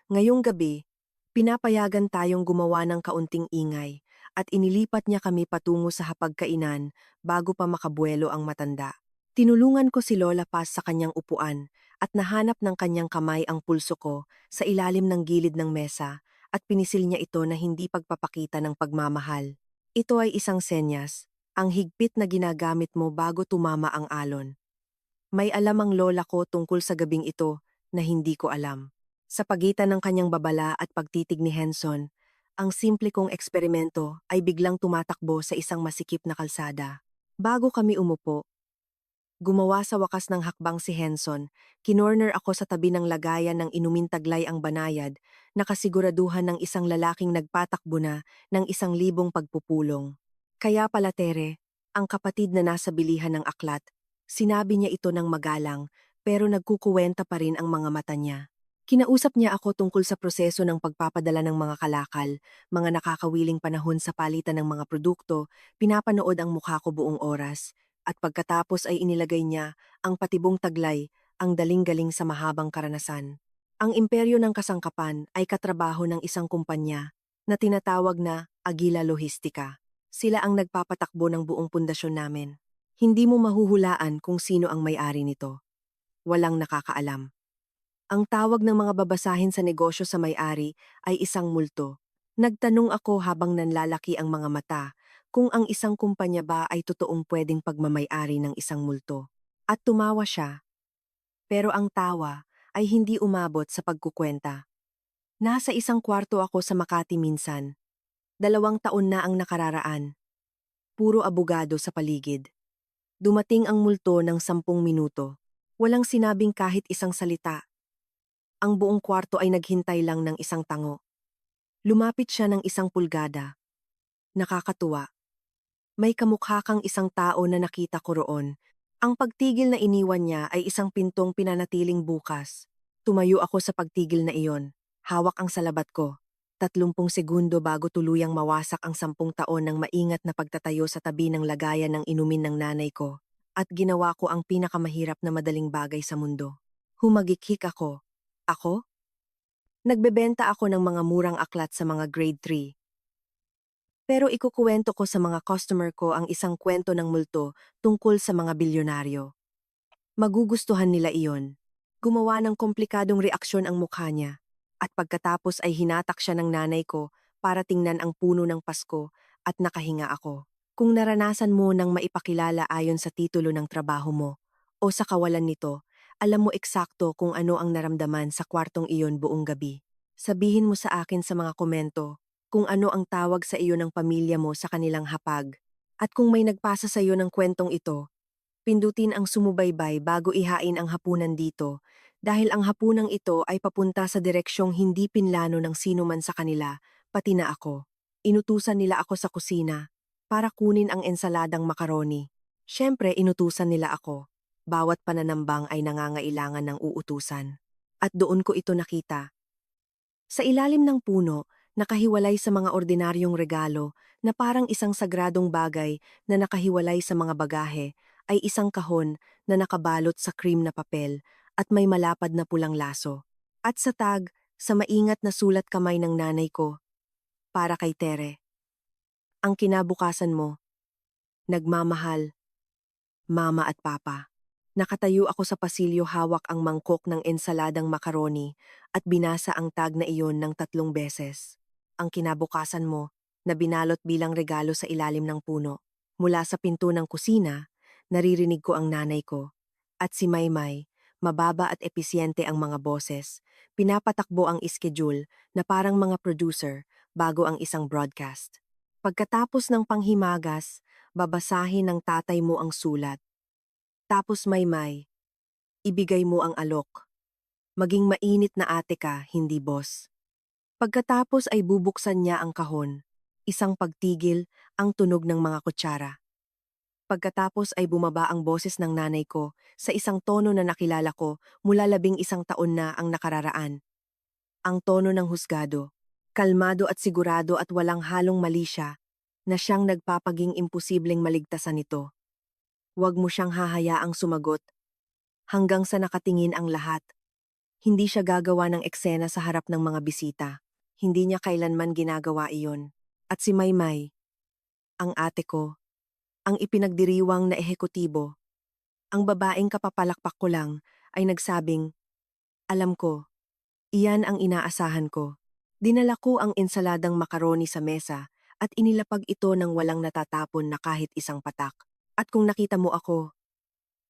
[SPEAKER 1] Ngayong gabi, pinapayagan tayong gumawa ng kaunting ingay at inilipat niya kami patungo sa hapagkainan bago pa makabuelo ang matanda. Tinulungan ko si Lola Paz sa kanyang upuan at nahanap ng kanyang kamay ang pulso ko sa ilalim ng gilid ng mesa at pinisil niya ito na hindi pagpapakita ng pagmamahal. Ito ay isang senyas, ang higpit na ginagamit mo bago tumama ang alon. May alam ang lola ko tungkol sa gabing ito na hindi ko alam. Sa pagitan ng kanyang babala at pagtitig ni Henson, ang simple kong eksperimento ay biglang tumatakbo sa isang masikip na kalsada. Bago kami umupo, gumawa sa wakas ng hakbang si Henson, kinorner ako sa tabi ng lagayan ng inumin taglay ang banayad, nakasiguraduhan ng isang lalaking nagpatakbo na ng 1,000 pagpupulong. Kaya pala Tere, ang kapatid na nasa bilihan ng aklat, sinabi niya ito ng magalang pero nagkukuwenta pa rin ang mga mata niya. Kinausap niya ako tungkol sa proseso ng pagpapadala ng mga kalakal, mga nakakawiling panahon sa palitan ng mga produkto, pinapanood ang mukha ko buong oras, at pagkatapos ay inilagay niya ang patibong taglay, ang daling-galing sa mahabang karanasan. Ang imperyo ng kasangkapan ay katrabaho ng isang kumpanya na tinatawag na Agila Logistica. Sila ang nagpapatakbo ng buong pundasyon namin. Hindi mo mahuhulaan kung sino ang may-ari nito. Walang nakakaalam. Ang tawag ng mga babasahin sa negosyo sa may-ari ay isang multo. Nagtanong ako habang nanlalaki ang mga mata kung ang isang kumpanya ba ay totoong pwedeng pagmamay-ari ng isang multo. At tumawa siya, pero ang tawa ay hindi umabot sa pagkukwenta. Nasa isang kwarto ako sa Makati minsan. 2 taon na ang nakararaan. Puro abogado sa paligid. Dumating ang multo ng 10 minuto. Walang sinabing kahit isang salita. Ang buong kwarto ay naghintay lang ng isang tango. Lumapit siya ng 1 pulgada. Nakakatuwa. May kamukha kang isang tao na nakita ko roon. Ang pagtigil na iniwan niya ay isang pintong pinanatiling bukas. Tumayo ako sa pagtigil na iyon. Hawak ang salabat ko. 30 segundo bago tuluyang mawasak ang 10 taon ng maingat na pagtatayo sa tabi ng lagayan ng inumin ng nanay ko. At ginawa ko ang pinakamahirap na madaling bagay sa mundo. Humagikhik ako. Ako? Nagbebenta ako ng mga murang aklat sa mga grade 3. Pero ikukuwento ko sa mga customer ko ang isang kwento ng multo tungkol sa mga bilyonaryo. Magugustuhan nila iyon. Gumawa ng komplikadong reaksyon ang mukha niya. At pagkatapos ay hinatak siya ng nanay ko para tingnan ang puno ng Pasko at nakahinga ako. Kung naranasan mo nang maipakilala ayon sa titulo ng trabaho mo o sa kawalan nito, alam mo eksakto kung ano ang naramdaman sa kwartong iyon buong gabi. Sabihin mo sa akin sa mga komento kung ano ang tawag sa iyo ng pamilya mo sa kanilang hapag. At kung may nagpasa sa iyo ng kwentong ito, pindutin ang sumubaybay bago ihain ang hapunan dito dahil ang hapunang ito ay papunta sa direksyong hindi pinlano ng sino man sa kanila, pati na ako. Inutusan nila ako sa kusina para kunin ang ensaladang makaroni. Siyempre, inutusan nila ako. Bawat pananambang ay nangangailangan ng uutusan. At doon ko ito nakita. Sa ilalim ng puno, nakahiwalay sa mga ordinaryong regalo na parang isang sagradong bagay na nakahiwalay sa mga bagahe, ay isang kahon na nakabalot sa cream na papel at may malapad na pulang laso. At sa tag, sa maingat na sulat kamay ng nanay ko, para kay Tere. Ang kinabukasan mo, nagmamahal, mama at papa. Nakatayo ako sa pasilyo hawak ang mangkok ng ensaladang makaroni at binasa ang tag na iyon ng 3 beses. Ang kinabukasan mo, na binalot bilang regalo sa ilalim ng puno. Mula sa pinto ng kusina, naririnig ko ang nanay ko. At si Maymay, mababa at episyente ang mga boses. Pinapatakbo ang schedule na parang mga producer bago ang isang broadcast. Pagkatapos ng panghimagas, babasahin ng tatay mo ang sulat. Tapos Maymay, ibigay mo ang alok. Maging mainit na ate ka, hindi boss. Pagkatapos ay bubuksan niya ang kahon. Isang pagtigil, ang tunog ng mga kutsara. Pagkatapos ay bumaba ang boses ng nanay ko sa isang tono na nakilala ko mula 11 taon na ang nakararaan. Ang tono ng husgado, kalmado at sigurado at walang halong mali siya, na siyang nagpapaging imposibleng maligtasan nito. Huwag mo siyang hahayaang sumagot. Hanggang sa nakatingin ang lahat. Hindi siya gagawa ng eksena sa harap ng mga bisita. Hindi niya kailanman ginagawa iyon. At si Maymay, ang ate ko, ang ipinagdiriwang na ehekutibo, ang babaeng kapapalakpak ko lang, ay nagsabing, alam ko, iyan ang inaasahan ko. Dinala ko ang ensaladang makaroni sa mesa at inilapag ito ng walang natatapon na kahit isang patak. At kung nakita mo ako,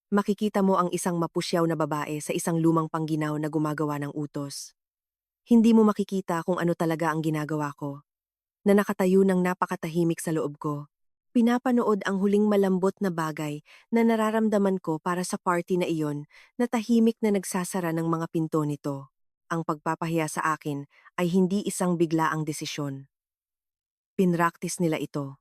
[SPEAKER 1] makikita mo ang isang mapusyaw na babae sa isang lumang pangginaw na gumagawa ng utos. Hindi mo makikita kung ano talaga ang ginagawa ko, na nakatayo ng napakatahimik sa loob ko. Pinapanood ang huling malambot na bagay na nararamdaman ko para sa party na iyon na tahimik na nagsasara ng mga pinto nito. Ang pagpapahiya sa akin ay hindi isang biglaang desisyon. Pinraktis nila ito.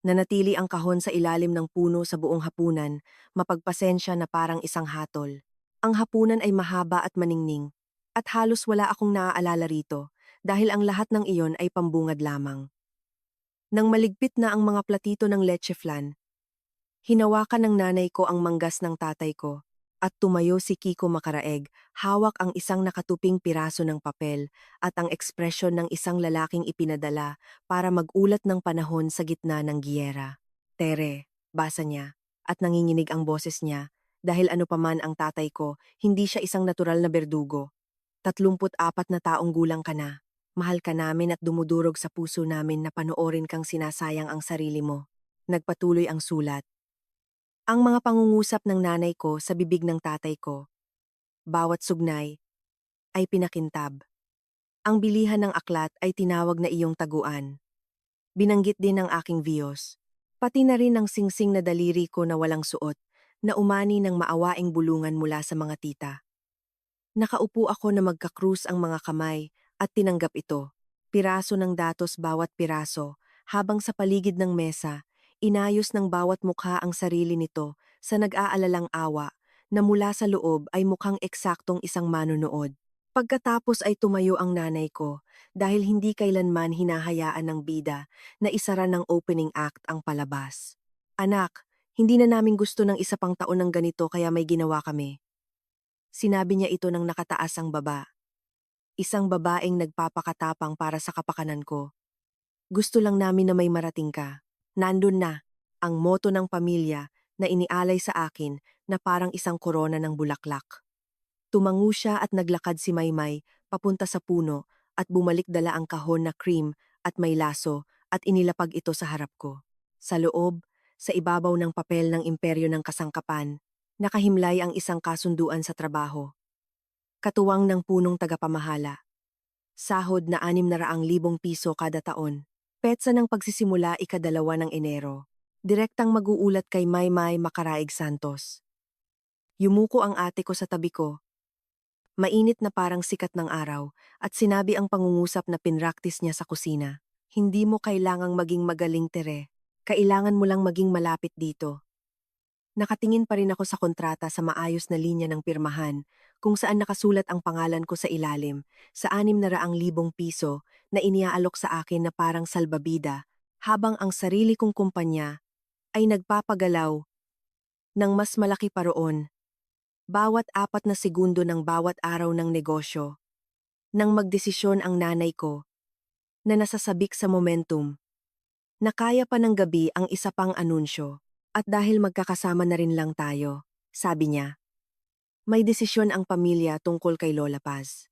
[SPEAKER 1] Nanatili ang kahon sa ilalim ng puno sa buong hapunan, mapagpasensya na parang isang hatol. Ang hapunan ay mahaba at maningning, at halos wala akong naaalala rito dahil ang lahat ng iyon ay pambungad lamang. Nang maligpit na ang mga platito ng leche flan, hinawakan ng nanay ko ang manggas ng tatay ko, at tumayo si Kiko Makaraeg, hawak ang isang nakatuping piraso ng papel at ang ekspresyon ng isang lalaking ipinadala para mag-ulat ng panahon sa gitna ng giyera. Tere, basa niya. at nanginginig ang boses niya. Dahil ano paman ang tatay ko, hindi siya isang natural na berdugo. 34 na taong gulang ka na. Mahal ka namin at dumudurog sa puso namin na panoorin kang sinasayang ang sarili mo. Nagpatuloy ang sulat. Ang mga pangungusap ng nanay ko sa bibig ng tatay ko, bawat sugnay, ay pinakintab. Ang bilihan ng aklat ay tinawag na iyong taguan. Binanggit din ng aking viyos. Pati na rin ang singsing na daliri ko na walang suot, na umani ng maawaing bulungan mula sa mga tita. Nakaupo ako na magkakrus ang mga kamay at tinanggap ito. Piraso ng datos bawat piraso, habang sa paligid ng mesa, inayos ng bawat mukha ang sarili nito sa nag-aalalang awa na mula sa loob ay mukhang eksaktong isang manunood. Pagkatapos ay tumayo ang nanay ko dahil hindi kailanman hinahayaan ng bida na isara ng opening act ang palabas. Anak, hindi na namin gusto ng isa pang taon ng ganito kaya may ginawa kami. Sinabi niya ito ng nakataas ang baba. Isang babaeng nagpapakatapang para sa kapakanan ko. Gusto lang namin na may marating ka. Nandun na, ang moto ng pamilya na inialay sa akin na parang isang korona ng bulaklak. Tumango siya at naglakad si Maymay papunta sa puno at bumalik dala ang kahon na cream at may laso at inilapag ito sa harap ko. Sa loob, sa ibabaw ng papel ng imperyo ng kasangkapan, nakahimlay ang isang kasunduan sa trabaho. Katuwang ng punong tagapamahala. Sahod na 600,000 piso kada taon. Petsa ng pagsisimula ika-2 ng Enero. Direktang mag-uulat kay Maymay Macaraig Santos. Yumuko ang ate ko sa tabi ko. Mainit na parang sikat ng araw at sinabi ang pangungusap na pinraktis niya sa kusina. Hindi mo kailangang maging magaling, Tere. Kailangan mo lang maging malapit dito. Nakatingin pa rin ako sa kontrata sa maayos na linya ng pirmahan, kung saan nakasulat ang pangalan ko sa ilalim, sa 600,000 piso na iniaalok sa akin na parang salbabida, habang ang sarili kong kumpanya ay nagpapagalaw ng mas malaki pa roon. Bawat 4 na segundo ng bawat araw ng negosyo. Nang magdesisyon ang nanay ko, na nasasabik sa momentum, na kaya pa ng gabi ang isa pang anunsyo. At dahil magkakasama na rin lang tayo, sabi niya, may desisyon ang pamilya tungkol kay Lola Paz.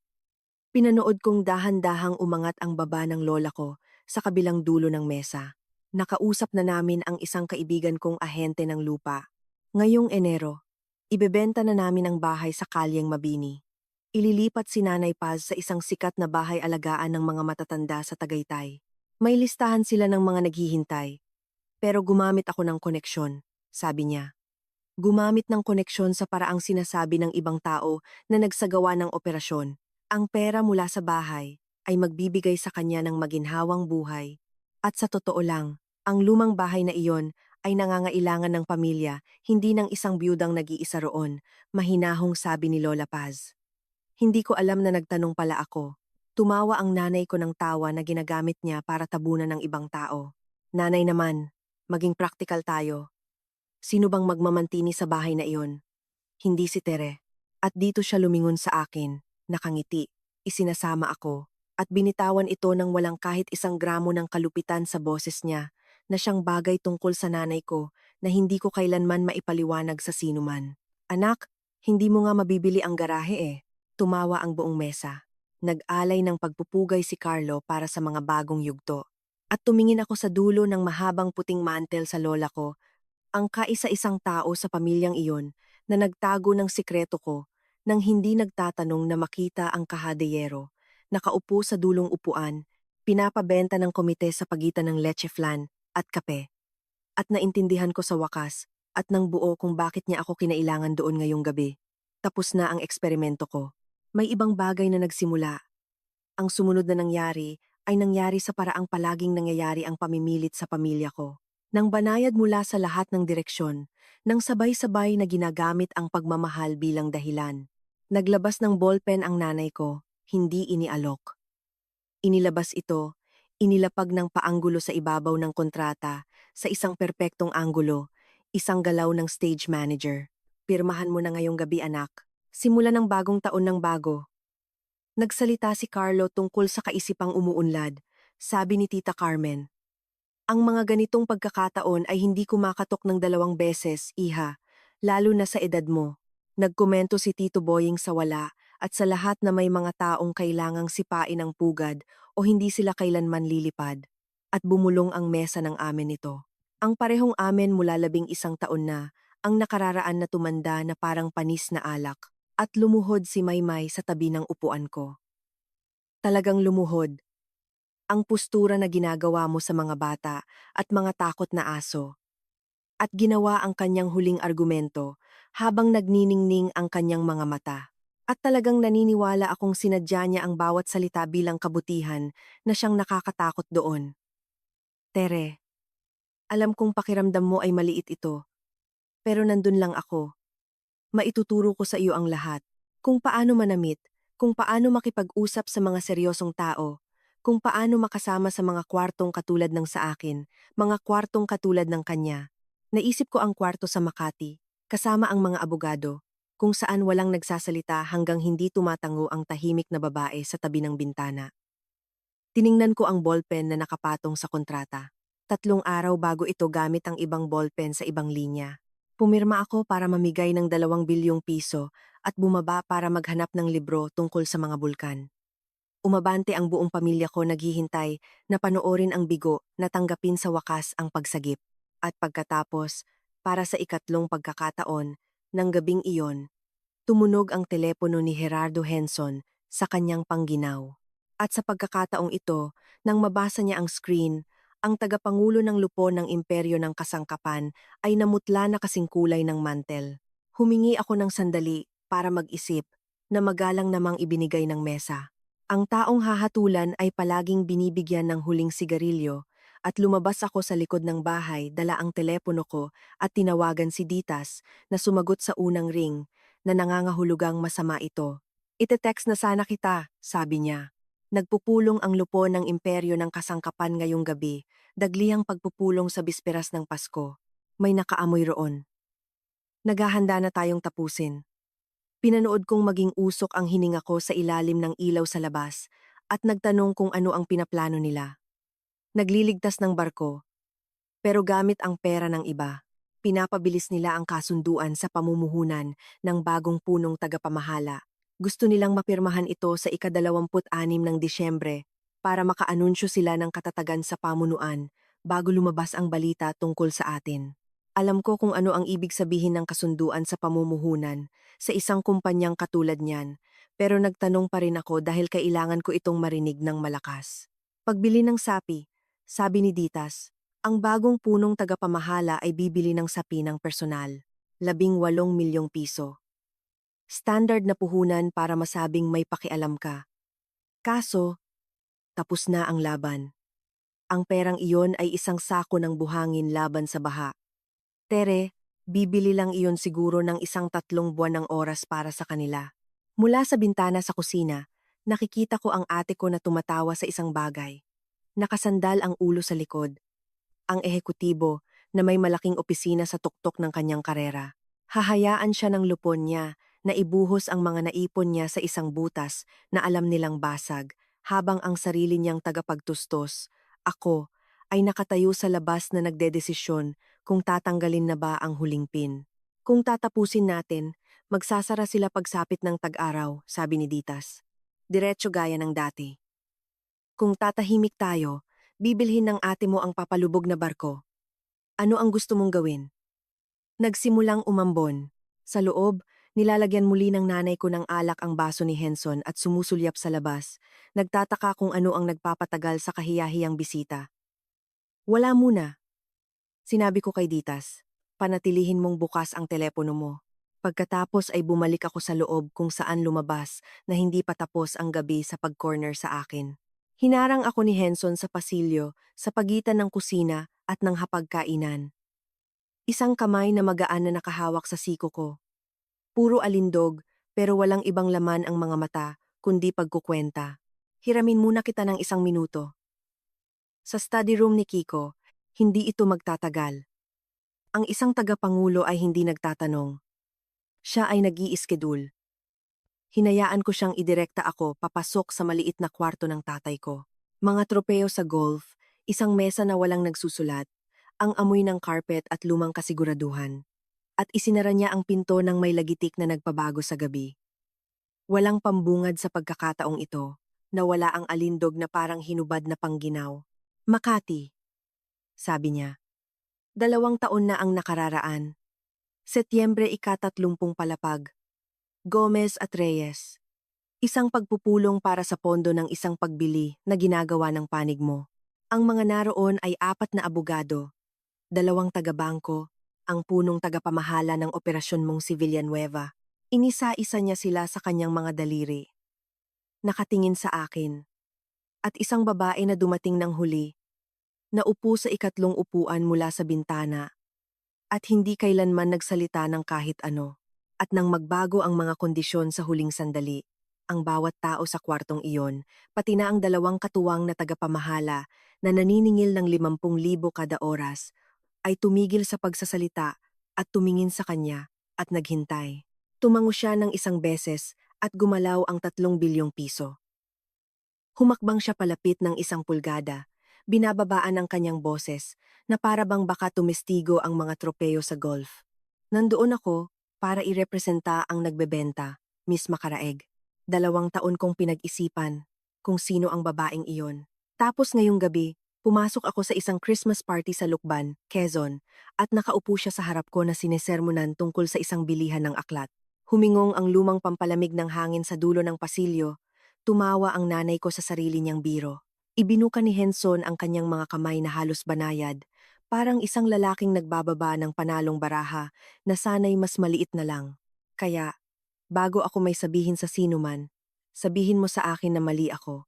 [SPEAKER 1] Pinanood kong dahan-dahang umangat ang baba ng lola ko sa kabilang dulo ng mesa. Nakausap na namin ang isang kaibigan kong ahente ng lupa. Ngayong Enero, ibebenta na namin ang bahay sa Kalyeng Mabini. Ililipat si Nanay Paz sa isang sikat na bahay alagaan ng mga matatanda sa Tagaytay. May listahan sila ng mga naghihintay. Pero gumamit ako ng koneksyon, sabi niya. Gumamit ng koneksyon sa paraang sinasabi ng ibang tao na nagsagawa ng operasyon. Ang pera mula sa bahay ay magbibigay sa kanya ng maginhawang buhay. At sa totoo lang, ang lumang bahay na iyon ay nangangailangan ng pamilya, hindi ng isang biyudang nag-iisa roon, mahinahong sabi ni Lola Paz. Hindi ko alam na nagtanong pala ako. Tumawa ang nanay ko ng tawa na ginagamit niya para tabunan ng ibang tao. Nanay naman, maging praktikal tayo. Sino bang magmamantini sa bahay na iyon? Hindi si Tere. At dito siya lumingon sa akin, nakangiti, isinasama ako, at binitawan ito ng walang kahit 1 gramo ng kalupitan sa boses niya, na siyang bagay tungkol sa nanay ko na hindi ko kailanman maipaliwanag sa sinuman. Anak, hindi mo nga mabibili ang garahe eh. Tumawa ang buong mesa. Nag-alay ng pagpupugay si Carlo para sa mga bagong yugto. At tumingin ako sa dulo ng mahabang puting mantel sa lola ko, ang kaisa-isang tao sa pamilyang iyon na nagtago ng sikreto ko nang hindi nagtatanong na makita ang kahadeyero, nakaupo sa dulong upuan, pinapabenta ng komite sa pagitan ng leche flan at kape. At naintindihan ko sa wakas at nang buo kung bakit niya ako kinailangan doon ngayong gabi. Tapos na ang eksperimento ko. May ibang bagay na nagsimula. Ang sumunod na nangyari ay nangyari sa paraang palaging nangyayari ang pamimilit sa pamilya ko. Nang banayad mula sa lahat ng direksyon, nang sabay-sabay na ginagamit ang pagmamahal bilang dahilan. Naglabas ng ballpen ang nanay ko, hindi inialok. Inilabas ito, inilapag ng paanggulo sa ibabaw ng kontrata, sa isang perpektong anggulo, isang galaw ng stage manager. Pirmahan mo na ngayong gabi, anak. Simula ng bagong taon ng bago. Nagsalita si Carlo tungkol sa kaisipang umuunlad, sabi ni Tita Carmen. Ang mga ganitong pagkakataon ay hindi kumakatok ng 2 beses, iha, lalo na sa edad mo. Nagkomento si Tito Boying sa wala at sa lahat na may mga taong kailangang sipain ang pugad o hindi sila kailanman lilipad. At bumulong ang mesa ng amin nito. Ang parehong amin mula 11 taon na, ang nakararaan na tumanda na parang panis na alak. At lumuhod si Maymay sa tabi ng upuan ko. Talagang lumuhod. Ang postura na ginagawa mo sa mga bata at mga takot na aso. At ginawa ang kanyang huling argumento habang nagniningning ang kanyang mga mata. At talagang naniniwala akong sinadya niya ang bawat salita bilang kabutihan na siyang nakakatakot doon. Tere, alam kong pakiramdam mo ay maliit ito, pero nandun lang ako. Maituturo ko sa iyo ang lahat. Kung paano manamit, kung paano makipag-usap sa mga seryosong tao, kung paano makasama sa mga kwartong katulad ng sa akin, mga kwartong katulad ng kanya. Naisip ko ang kwarto sa Makati, kasama ang mga abogado, kung saan walang nagsasalita hanggang hindi tumatango ang tahimik na babae sa tabi ng bintana. Tiningnan ko ang ballpen na nakapatong sa kontrata. 3 araw bago ito gamit ang ibang ballpen sa ibang linya. Pumirma ako para mamigay ng 2 bilyong piso at bumaba para maghanap ng libro tungkol sa mga bulkan. Umabante ang buong pamilya ko naghihintay na panoorin ang bigo na tanggapin sa wakas ang pagsagip. At pagkatapos, para sa ikatlong pagkakataon, ng gabing iyon, tumunog ang telepono ni Gerardo Henson sa kanyang pangginaw. At sa pagkakataong ito, nang mabasa niya ang screen, ang tagapangulo ng lupon ng imperyo ng kasangkapan ay namutla na kasing kulay ng mantel. Humingi ako ng sandali para mag-isip na magalang namang ibinigay ng mesa. Ang taong hahatulan ay palaging binibigyan ng huling sigarilyo at lumabas ako sa likod ng bahay dala ang telepono ko at tinawagan si Ditas na sumagot sa unang ring na nangangahulugang masama ito. Ite-text na sana kita, sabi niya. Nagpupulong ang lupon ng imperyo ng kasangkapan ngayong gabi, daglihang pagpupulong sa bisperas ng Pasko. May nakaamoy roon. Naghahanda na tayong tapusin. Pinanood kong maging usok ang hininga ko sa ilalim ng ilaw sa labas at nagtanong kung ano ang pinaplano nila. Nagliligtas ng barko, pero gamit ang pera ng iba. Pinapabilis nila ang kasunduan sa pamumuhunan ng bagong punong tagapamahala. Gusto nilang mapirmahan ito sa ika-26 ng Disyembre para makaanunsyo sila ng katatagan sa pamunuan bago lumabas ang balita tungkol sa atin. Alam ko kung ano ang ibig sabihin ng kasunduan sa pamumuhunan sa isang kumpanyang katulad niyan, pero nagtanong pa rin ako dahil kailangan ko itong marinig ng malakas. Pagbili ng sapi, sabi ni Ditas, ang bagong punong tagapamahala ay bibili ng sapi ng personal, 18 milyong piso. Standard na puhunan para masabing may pakialam ka. Kaso, tapos na ang laban. Ang perang iyon ay isang sako ng buhangin laban sa baha. Tere, bibili lang iyon siguro ng 3 buwan ng oras para sa kanila. Mula sa bintana sa kusina, nakikita ko ang ate ko na tumatawa sa isang bagay. Nakasandal ang ulo sa likod. Ang ehekutibo na may malaking opisina sa tuktok ng kanyang karera. Hahayaan siya ng lupon niya na ibuhos ang mga naipon niya sa isang butas na alam nilang basag, habang ang sarili niyang tagapagtustos, ako, ay nakatayo sa labas na nagdedesisyon kung tatanggalin na ba ang huling pin. Kung tatapusin natin, magsasara sila pagsapit ng tag-araw, sabi ni Ditas. Diretso gaya ng dati. Kung tatahimik tayo, bibilhin ng ate mo ang papalubog na barko. Ano ang gusto mong gawin? Nagsimulang umambon. Sa loob, nilalagyan muli ng nanay ko ng alak ang baso ni Henson at sumusulyap sa labas. Nagtataka kung ano ang nagpapatagal sa kahiyahiyang bisita. Wala muna, sinabi ko kay Ditas. Panatilihin mong bukas ang telepono mo. Pagkatapos ay bumalik ako sa loob kung saan lumabas na hindi pa tapos ang gabi sa pag-corner sa akin. Hinarang ako ni Henson sa pasilyo sa pagitan ng kusina at ng hapagkainan. Isang kamay na magaan na nakahawak sa siko ko. Puro alindog, pero walang ibang laman ang mga mata, kundi pagkukwenta. Hiramin muna kita ng 1 minuto. Sa study room ni Kiko, hindi ito magtatagal. Ang isang tagapangulo ay hindi nagtatanong. Siya ay nag-i-schedule. Hinayaan ko siyang idirekta ako papasok sa maliit na kwarto ng tatay ko. Mga tropeo sa golf, Isang mesa na walang nagsusulat, ang amoy ng carpet at lumang kasiguraduhan. At isinara niya ang pinto ng may lagitik na nagpabago sa gabi. Walang pambungad sa pagkakataong ito, na wala ang alindog na parang hinubad na pangginaw. Makati, sabi niya. 2 taon na ang nakararaan. Setyembre ika-30 palapag. Gomez at Reyes. Isang pagpupulong para sa pondo ng isang pagbili na ginagawa ng panig mo. Ang mga naroon ay 4 na abogado, 2 taga-bangko, ang punong tagapamahala ng operasyon mong si Villanueva. Inisa-isa niya sila sa kanyang mga daliri. Nakatingin sa akin. At isang babae na dumating ng huli, naupo sa ikatlong upuan mula sa bintana, at hindi kailanman nagsalita ng kahit ano. At nang magbago ang mga kondisyon sa huling sandali, ang bawat tao sa kwartong iyon, pati na ang 2 katuwang na tagapamahala na naniningil ng 50,000 kada oras, ay tumigil sa pagsasalita at tumingin sa kanya at naghintay. Tumango siya ng isang beses at gumalaw ang 3 bilyong piso. Humakbang siya palapit ng 1 pulgada, binababaan ang kanyang boses na para bang baka tumestigo ang mga tropeyo sa golf. Nandoon ako para irepresenta ang nagbebenta, Miss Makaraeg. 2 taon kong pinag-isipan kung sino ang babaeng iyon. Tapos ngayong gabi, pumasok ako sa isang Christmas party sa Lukban, Quezon, at nakaupo siya sa harap ko na sinesermonan tungkol sa isang bilihan ng aklat. Humingong ang lumang pampalamig ng hangin sa dulo ng pasilyo. Tumawa ang nanay ko sa sarili niyang biro. Ibinuka ni Henson ang kanyang mga kamay na halos banayad, parang isang lalaking nagbababa ng panalong baraha na sana'y mas maliit na lang. Kaya, bago ako may sabihin sa sinuman, sabihin mo sa akin na mali ako.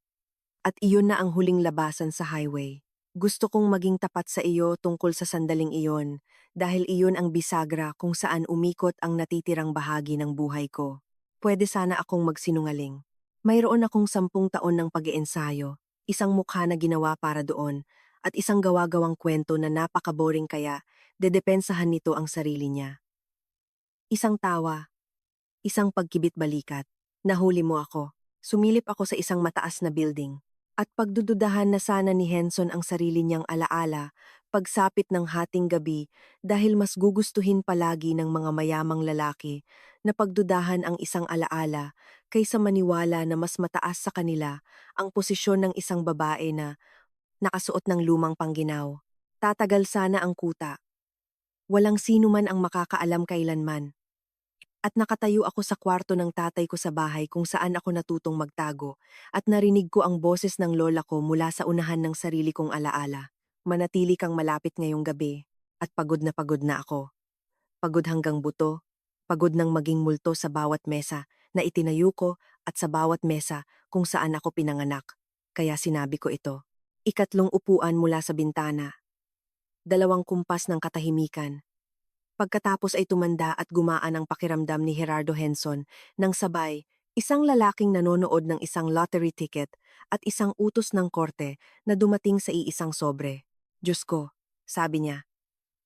[SPEAKER 1] At iyon na ang huling labasan sa highway. Gusto kong maging tapat sa iyo tungkol sa sandaling iyon dahil iyon ang bisagra kung saan umikot ang natitirang bahagi ng buhay ko. Pwede sana akong magsinungaling. Mayroon akong 10 taon ng pag-iensayo, isang mukha na ginawa para doon, at isang gawa-gawang kwento na napaka-boring kaya dedepensahan nito ang sarili niya. Isang tawa, isang pagkibit-balikat. Nahuli mo ako. Sumilip ako sa isang mataas na building. At pagdududahan na sana ni Henson ang sarili niyang alaala, pagsapit ng hating gabi dahil mas gugustuhin palagi ng mga mayamang lalaki na pagdudahan ang isang alaala kaysa maniwala na mas mataas sa kanila ang posisyon ng isang babae na nakasuot ng lumang pangginaw. Tatagal sana ang kuta. Walang sino man ang makakaalam kailanman. At nakatayo ako sa kwarto ng tatay ko sa bahay kung saan ako natutong magtago at narinig ko ang boses ng lola ko mula sa unahan ng sarili kong alaala. Manatili kang malapit ngayong gabi at pagod na ako. Pagod hanggang buto, pagod ng maging multo sa bawat mesa na itinayo ko at sa bawat mesa kung saan ako pinanganak. Kaya sinabi ko ito. Ikatlong upuan mula sa bintana. 2 kumpas ng katahimikan. Pagkatapos ay tumanda at gumaan ang pakiramdam ni Gerardo Henson nang sabay, isang lalaking nanonood ng isang lottery ticket at isang utos ng korte na dumating sa iisang sobre. Diyos ko, sabi niya,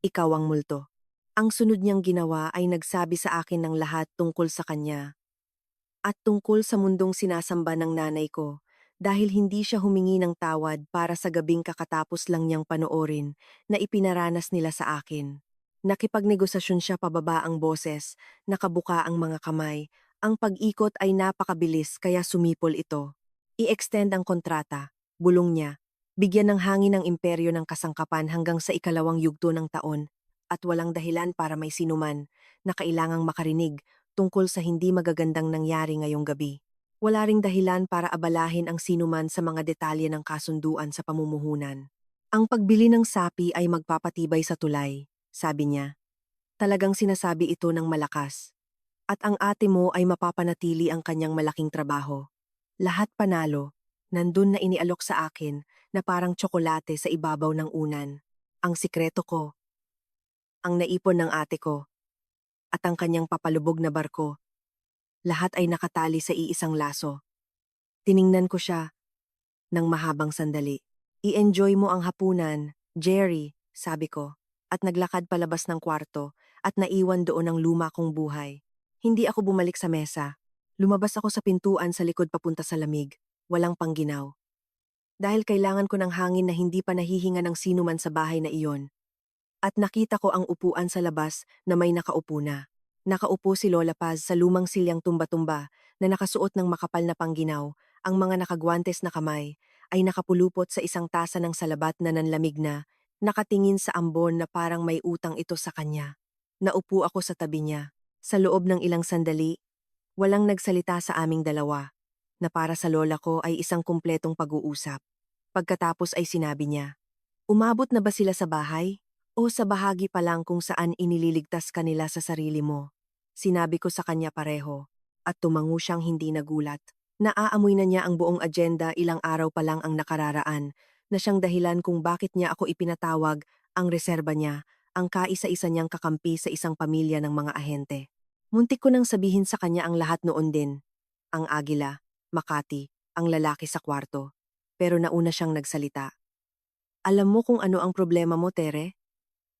[SPEAKER 1] ikaw ang multo. Ang sunod niyang ginawa ay nagsabi sa akin ng lahat tungkol sa kanya at tungkol sa mundong sinasamba ng nanay ko dahil hindi siya humingi ng tawad para sa gabing kakatapos lang niyang panoorin na ipinaranas nila sa akin. Nakipagnegosasyon siya pababa ang boses, nakabuka ang mga kamay. Ang pag-ikot ay napakabilis kaya sumipol ito. I-extend ang kontrata, bulong niya. Bigyan ng hangin ang imperyo ng kasangkapan hanggang sa ikalawang yugto ng taon. At walang dahilan para may sinuman na kailangang makarinig tungkol sa hindi magagandang nangyari ngayong gabi. Wala ring dahilan para abalahin ang sinuman sa mga detalye ng kasunduan sa pamumuhunan. Ang pagbili ng sapi ay magpapatibay sa tulay, sabi niya. Talagang sinasabi ito ng malakas. At ang ate mo ay mapapanatili ang kanyang malaking trabaho. Lahat panalo, nandun na inialok sa akin na parang tsokolate sa ibabaw ng unan. Ang sikreto ko, ang naipon ng ate ko, at ang kanyang papalubog na barko. Lahat ay nakatali sa iisang laso. Tiningnan ko siya ng mahabang sandali. I-enjoy mo ang hapunan, Jerry, sabi ko, at naglakad palabas ng kwarto at naiwan doon ang luma kong buhay. Hindi ako bumalik sa mesa. Lumabas ako sa pintuan sa likod papunta sa lamig. Walang pangginaw. dahil kailangan ko ng hangin na hindi pa nahihinga ng sino man sa bahay na iyon. At nakita ko ang upuan sa labas na may nakaupo na. Nakaupo si Lola Paz sa lumang silyang tumba-tumba na nakasuot ng makapal na pangginaw. Ang mga nakagwantes na kamay ay nakapulupot sa isang tasa ng salabat na nanlamig na, nakatingin sa ambon na parang may utang ito sa kanya. Naupo ako sa tabi niya. Sa loob ng ilang sandali, walang nagsalita sa aming dalawa, na para sa lola ko ay isang kumpletong pag-uusap. Pagkatapos ay sinabi niya, "Umabot na ba sila sa bahay? O sa bahagi pa lang kung saan inililigtas ka nila sa sarili mo?" Sinabi ko sa kanya pareho, at tumango siyang hindi nagulat. Naaamoy na niya ang buong agenda ilang araw pa lang ang nakararaan, na siyang dahilan kung bakit niya ako ipinatawag, ang reserba niya, ang kaisa-isa niyang kakampi sa isang pamilya ng mga ahente. Muntik ko nang sabihin sa kanya ang lahat noon din. Ang Agila, Makati, ang lalaki sa kwarto. Pero nauna siyang nagsalita. "Alam mo kung ano ang problema mo, Tere?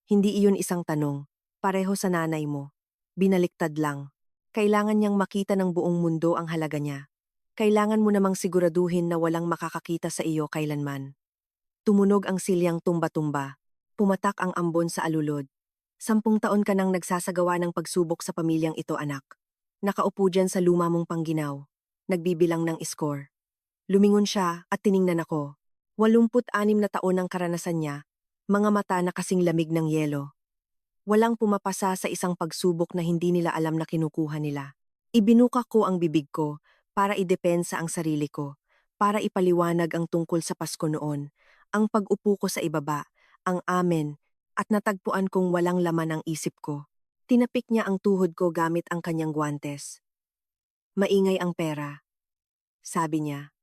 [SPEAKER 1] Hindi iyon isang tanong. Pareho sa nanay mo. Binaliktad lang. Kailangan niyang makita ng buong mundo ang halaga niya. Kailangan mo namang siguraduhin na walang makakakita sa iyo kailanman." Tumunog ang silyang tumba-tumba. Pumatak ang ambon sa alulod. 10 taon ka nang nagsasagawa ng pagsubok sa pamilyang ito, anak. Nakaupo dyan sa luma mong pangginaw. Nagbibilang ng score. Lumingon siya at tiningnan ako. 86 na taon ang karanasan niya, mga mata na kasing lamig ng yelo. Walang pumapasa sa isang pagsubok na hindi nila alam na kinukuha nila. Ibinuka ko ang bibig ko para idepensa ang sarili ko, para ipaliwanag ang tungkol sa Pasko noon, ang pag-upo ko sa ibaba, ang amen, at natagpuan kong walang laman ang isip ko. Tinapik niya ang tuhod ko gamit ang kanyang guwantes. "Maingay ang pera," sabi niya.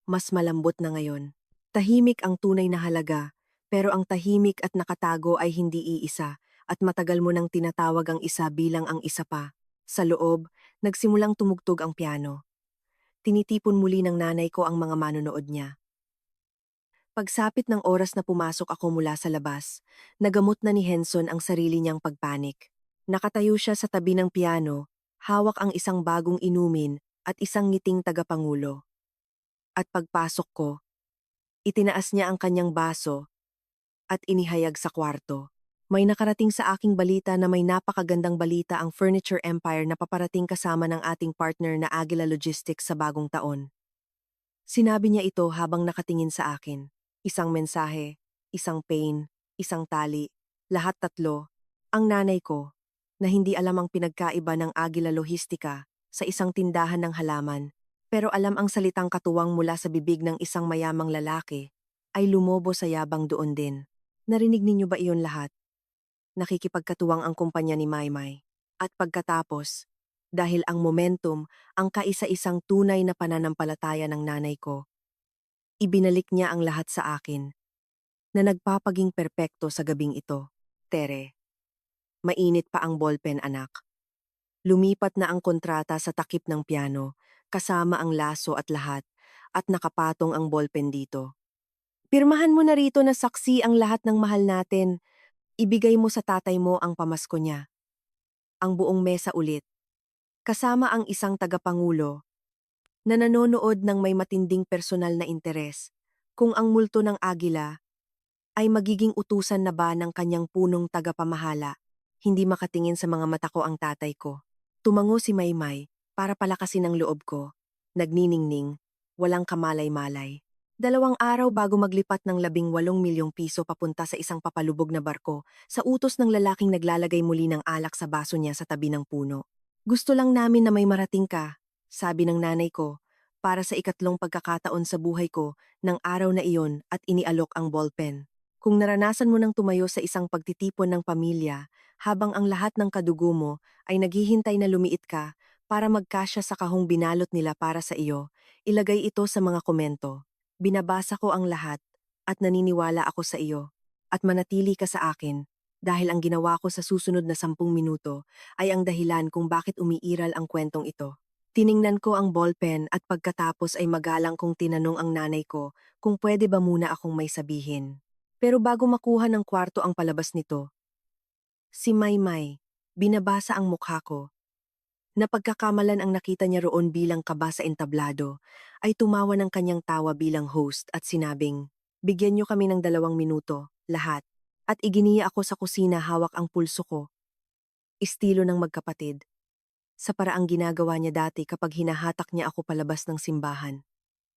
[SPEAKER 1] "Mas malambot na ngayon. Tahimik ang tunay na halaga, pero ang tahimik at nakatago ay hindi iisa, at matagal mo nang tinatawag ang isa bilang ang isa pa." Sa loob, nagsimulang tumugtog ang piano. Tinitipon muli ng nanay ko ang mga manonood niya. Pagsapit ng oras na pumasok ako mula sa labas, nagamot na ni Henson ang sarili niyang pagpanik. Nakatayo siya sa tabi ng piano, hawak ang isang bagong inumin at isang ngiting tagapangulo. At pagpasok ko, itinaas niya ang kanyang baso at inihayag sa kwarto. "May nakarating sa aking balita na may napakagandang balita ang Furniture Empire na paparating kasama ng ating partner na Agila Logistics sa bagong taon." Sinabi niya ito habang nakatingin sa akin. Isang mensahe, isang pain, isang tali, lahat tatlo. Ang nanay ko, na hindi alam ang pinagkaiba ng Agila Logistica sa isang tindahan ng halaman, pero alam ang salitang katuwang mula sa bibig ng isang mayamang lalaki, ay lumobo sa yabang doon din. Narinig ninyo ba iyon lahat? Nakikipagkatuwang ang kumpanya ni Maymay. At pagkatapos, dahil ang momentum, ang kaisa-isang tunay na pananampalataya ng nanay ko, ibinalik niya ang lahat sa akin, na nagpapaging perpekto sa gabing ito. "Tere, mainit pa ang ballpen, anak." Lumipat na ang kontrata sa takip ng piano, kasama ang laso at lahat, at nakapatong ang ballpen dito. "Pirmahan mo na rito na saksi ang lahat ng mahal natin. Ibigay mo sa tatay mo ang pamasko niya." Ang buong mesa ulit, kasama ang isang tagapangulo, na nanonood ng may matinding personal na interes, kung ang multo ng Agila ay magiging utusan na ba ng kanyang punong tagapamahala. Hindi makatingin sa mga mata ko ang tatay ko. Tumango si Maymay para palakasin ang loob ko. Nagniningning, walang kamalay-malay. 2 araw bago maglipat ng 18 milyong piso papunta sa isang papalubog na barko, sa utos ng lalaking naglalagay muli ng alak sa baso niya sa tabi ng puno. "Gusto lang namin na may marating ka," sabi ng nanay ko, para sa ikatlong pagkakataon sa buhay ko ng araw na iyon, at inialok ang ballpen. Kung naranasan mo nang tumayo sa isang pagtitipon ng pamilya habang ang lahat ng kadugo mo ay naghihintay na lumiit ka para magkasya sa kahong binalot nila para sa iyo, ilagay ito sa mga komento. Binabasa ko ang lahat at naniniwala ako sa iyo at manatili ka sa akin dahil ang ginawa ko sa susunod na 10 minuto ay ang dahilan kung bakit umiiral ang kwentong ito. Tiningnan ko ang ballpen at pagkatapos ay magalang kong tinanong ang nanay ko kung pwede ba muna akong may sabihin. Pero bago makuha ng kwarto ang palabas nito, si Maymay, binabasa ang mukha ko. Napagkakamalan ang nakita niya roon bilang kaba sa entablado, ay tumawa ng kanyang tawa bilang host at sinabing, "Bigyan niyo kami ng 2 minuto, lahat." At iginiya ako sa kusina hawak ang pulso ko, estilo ng magkapatid, sa paraang ginagawa niya dati kapag hinahatak niya ako palabas ng simbahan.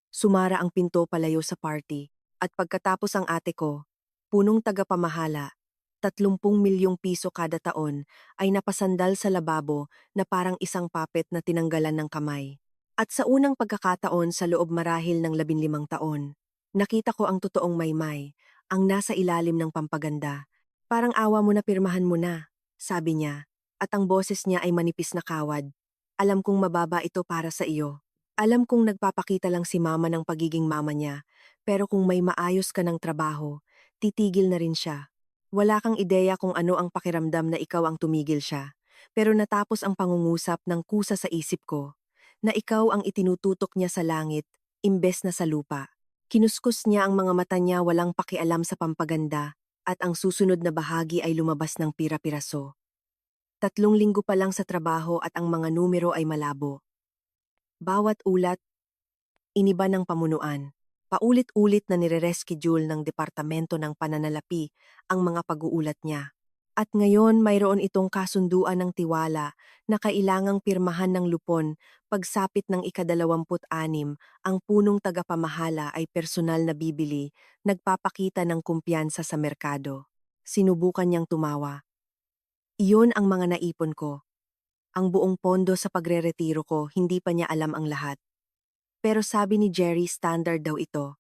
[SPEAKER 1] Sumara ang pinto palayo sa party, at pagkatapos ang ate ko, punong tagapamahala, 30 milyong piso kada taon, ay napasandal sa lababo na parang isang puppet na tinanggalan ng kamay. At sa unang pagkakataon sa loob marahil ng 15 taon, nakita ko ang totoong maymay, ang nasa ilalim ng pampaganda. Parang awa mo na pirmahan mo na, sabi niya, at ang boses niya ay manipis na kawad. Alam kong mababa ito para sa iyo. Alam kong nagpapakita lang si mama ng pagiging mama niya, pero kung may maayos ka ng trabaho, titigil na rin siya. Wala kang ideya kung ano ang pakiramdam na ikaw ang tumigil siya, pero natapos ang pangungusap ng kusa sa isip ko, na ikaw ang itinututok niya sa langit, imbes na sa lupa. Kinuskus niya ang mga mata niya walang pakialam sa pampaganda, at ang susunod na bahagi ay lumabas ng pira-piraso. 3 linggo pa lang sa trabaho at ang mga numero ay malabo. Bawat ulat, iniba ng pamunuan. Paulit-ulit na nire-reschedule ng Departamento ng Pananalapi ang mga pag-uulat niya. At ngayon mayroon itong kasunduan ng tiwala na kailangang pirmahan ng lupon pagsapit ng ika-26, ang punong tagapamahala ay personal na bibili, nagpapakita ng kumpiyansa sa merkado. Sinubukan niyang tumawa. Iyon ang mga naipon ko. Ang buong pondo sa pagreretiro ko, hindi pa niya alam ang lahat. Pero sabi ni Jerry standard daw ito,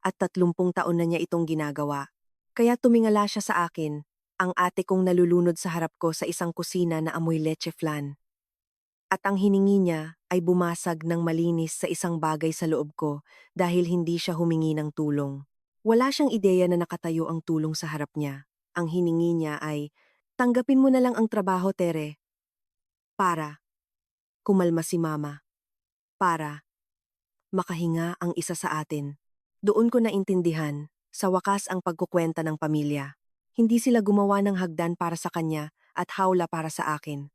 [SPEAKER 1] at 30 taon na niya itong ginagawa. Kaya tumingala siya sa akin, ang ate kong nalulunod sa harap ko sa isang kusina na amoy leche flan. At ang hiningi niya ay bumasag ng malinis sa isang bagay sa loob ko dahil hindi siya humingi ng tulong. Wala siyang ideya na nakatayo ang tulong sa harap niya. Ang hiningi niya ay, "Tanggapin mo na lang ang trabaho, Tere." Para, kumalma si mama. Para, makahinga ang isa sa atin. Doon ko naintindihan, sa wakas ang pagkukwenta ng pamilya. Hindi sila gumawa ng hagdan para sa kanya at hawla para sa akin.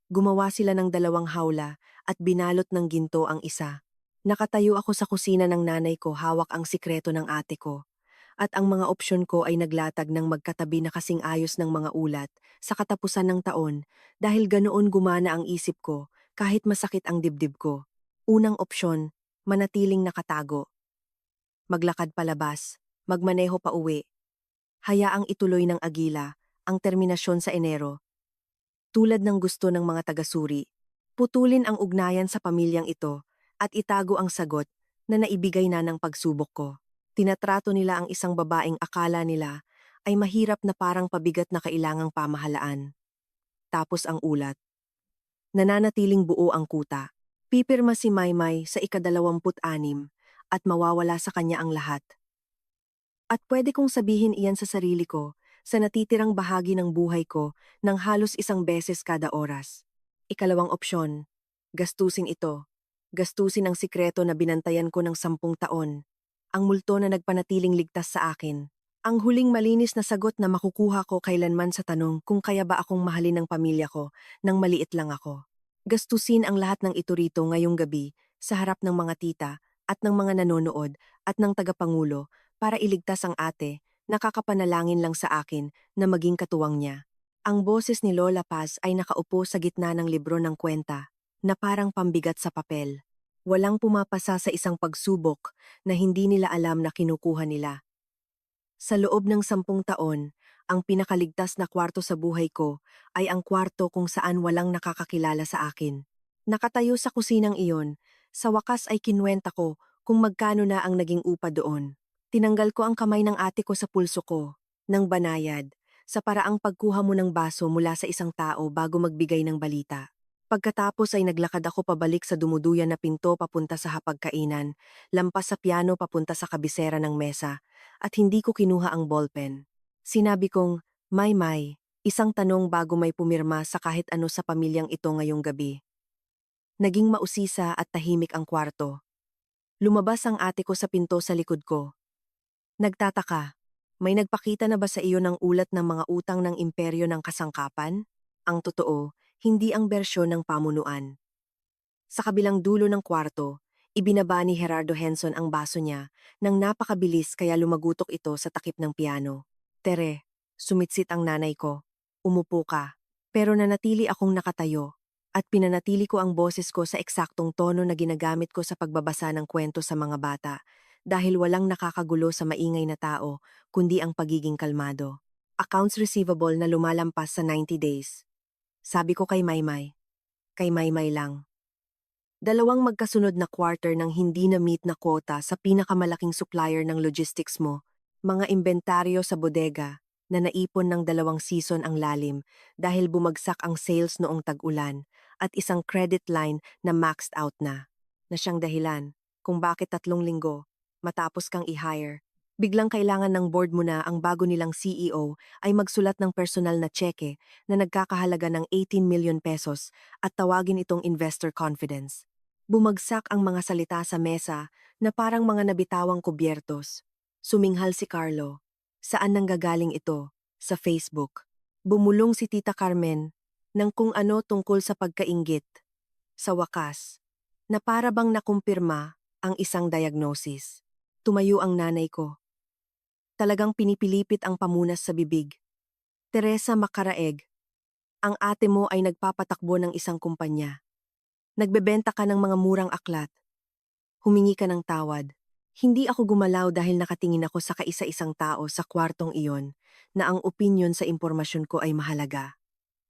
[SPEAKER 1] Gumawa sila ng 2 hawla at binalot ng ginto ang isa. Nakatayo ako sa kusina ng nanay ko hawak ang sikreto ng ate ko. At ang mga opsyon ko ay naglatag ng magkatabi na kasing ayos ng mga ulat sa katapusan ng taon dahil ganoon gumana ang isip ko kahit masakit ang dibdib ko. Unang opsyon, manatiling nakatago. Maglakad palabas, magmaneho pa uwi. Hayaang ituloy ng agila ang terminasyon sa Enero. Tulad ng gusto ng mga taga-suri, putulin ang ugnayan sa pamilyang ito at itago ang sagot na naibigay na ng pagsubok ko. Tinatrato nila ang isang babaeng akala nila ay mahirap na parang pabigat na kailangang pamahalaan. Tapos ang ulat. Nananatiling buo ang kuta. Pipirma si Maymay sa ika-26 at mawawala sa kanya ang lahat. At pwede kong sabihin iyan sa sarili ko, sa natitirang bahagi ng buhay ko, ng halos 1 beses kada oras. Ikalawang opsyon, gastusin ito. Gastusin ang sikreto na binantayan ko ng 10 taon. Ang multo na nagpanatiling ligtas sa akin. Ang huling malinis na sagot na makukuha ko kailanman sa tanong kung kaya ba akong mahalin ng pamilya ko nang maliit lang ako. Gastusin ang lahat ng ito rito ngayong gabi sa harap ng mga tita at ng mga nanonood at ng tagapangulo para iligtas ang ate, nakakapanalangin lang sa akin na maging katuwang niya. Ang boses ni Lola Paz ay nakaupo sa gitna ng libro ng kwenta, na parang pambigat sa papel. Walang pumapasa sa isang pagsubok na hindi nila alam na kinukuha nila. Sa loob ng 10 taon, ang pinakaligtas na kwarto sa buhay ko ay ang kwarto kung saan walang nakakakilala sa akin. Nakatayo sa kusinang iyon, sa wakas ay kinuwenta ko kung magkano na ang naging upa doon. Tinanggal ko ang kamay ng ate ko sa pulso ko, ng banayad, sa paraang pagkuha mo ng baso mula sa isang tao bago magbigay ng balita. Pagkatapos ay naglakad ako pabalik sa dumuduyan na pinto papunta sa hapagkainan, lampas sa piano papunta sa kabisera ng mesa, at hindi ko kinuha ang ballpen. Sinabi kong, May, isang tanong bago may pumirma sa kahit ano sa pamilyang ito ngayong gabi. Naging mausisa at tahimik ang kwarto. Lumabas ang ate ko sa pinto sa likod ko. Nagtataka, may nagpakita na ba sa iyo ng ulat ng mga utang ng imperyo ng kasangkapan? Ang totoo, hindi ang bersyon ng pamunuan. Sa kabilang dulo ng kwarto, ibinaba ni Gerardo Henson ang baso niya nang napakabilis kaya lumagutok ito sa takip ng piano. Tere, sumitsit ang nanay ko. Umupo ka. Pero nanatili akong nakatayo at pinanatili ko ang boses ko sa eksaktong tono na ginagamit ko sa pagbabasa ng kwento sa mga bata dahil walang nakakagulo sa maingay na tao kundi ang pagiging kalmado. Accounts receivable na lumalampas sa 90 days. Sabi ko kay Maymay. Kay Maymay lang. Dalawang magkasunod na quarter ng hindi na-meet na quota sa pinakamalaking supplier ng logistics mo, mga inventaryo sa bodega na naipon ng 2 season ang lalim dahil bumagsak ang sales noong tag-ulan at isang credit line na maxed out na siyang dahilan kung bakit 3 linggo matapos kang i-hire. Biglang kailangan ng board mo na ang bago nilang CEO ay magsulat ng personal na tseke na nagkakahalaga ng 18 million pesos at tawagin itong investor confidence. Bumagsak ang mga salita sa mesa na parang mga nabitawang kubyertos. Suminghal si Carlo. Saan nanggagaling ito? Sa Facebook. Bumulong si Tita Carmen ng kung ano tungkol sa pagkainggit. Sa wakas, na para bang nakumpirma ang isang diagnosis. Tumayo ang nanay ko. Talagang pinipilipit ang pamunas sa bibig. Teresa Macaraeg, ang ate mo ay nagpapatakbo ng isang kumpanya. Nagbebenta ka ng mga murang aklat. Humingi ka ng tawad. Hindi ako gumalaw dahil nakatingin ako sa kaisa-isang tao sa kwartong iyon na ang opinyon sa impormasyon ko ay mahalaga.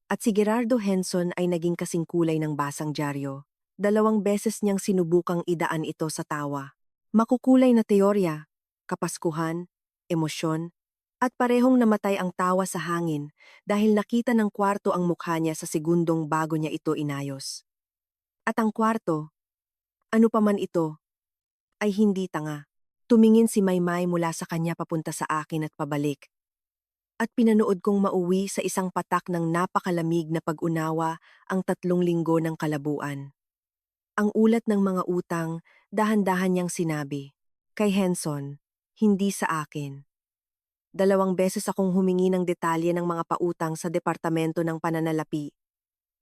[SPEAKER 1] At si Gerardo Henson ay naging kasing kulay ng basang dyaryo. 2 beses niyang sinubukang idaan ito sa tawa. Makukulay na teorya, kapaskuhan, emosyon, at parehong namatay ang tawa sa hangin dahil nakita ng kwarto ang mukha niya sa segundong bago niya ito inayos. At ang kwarto, ano pa man ito, ay hindi tanga. Tumingin si Maymay mula sa kanya papunta sa akin at pabalik. At pinanood kong mauwi sa isang patak ng napakalamig na pag-unawa ang 3 linggo ng kalabuan. Ang ulat ng mga utang, dahan-dahan niyang sinabi. Kay Henson, hindi sa akin. 2 beses akong humingi ng detalye ng mga pautang sa Departamento ng Pananalapi.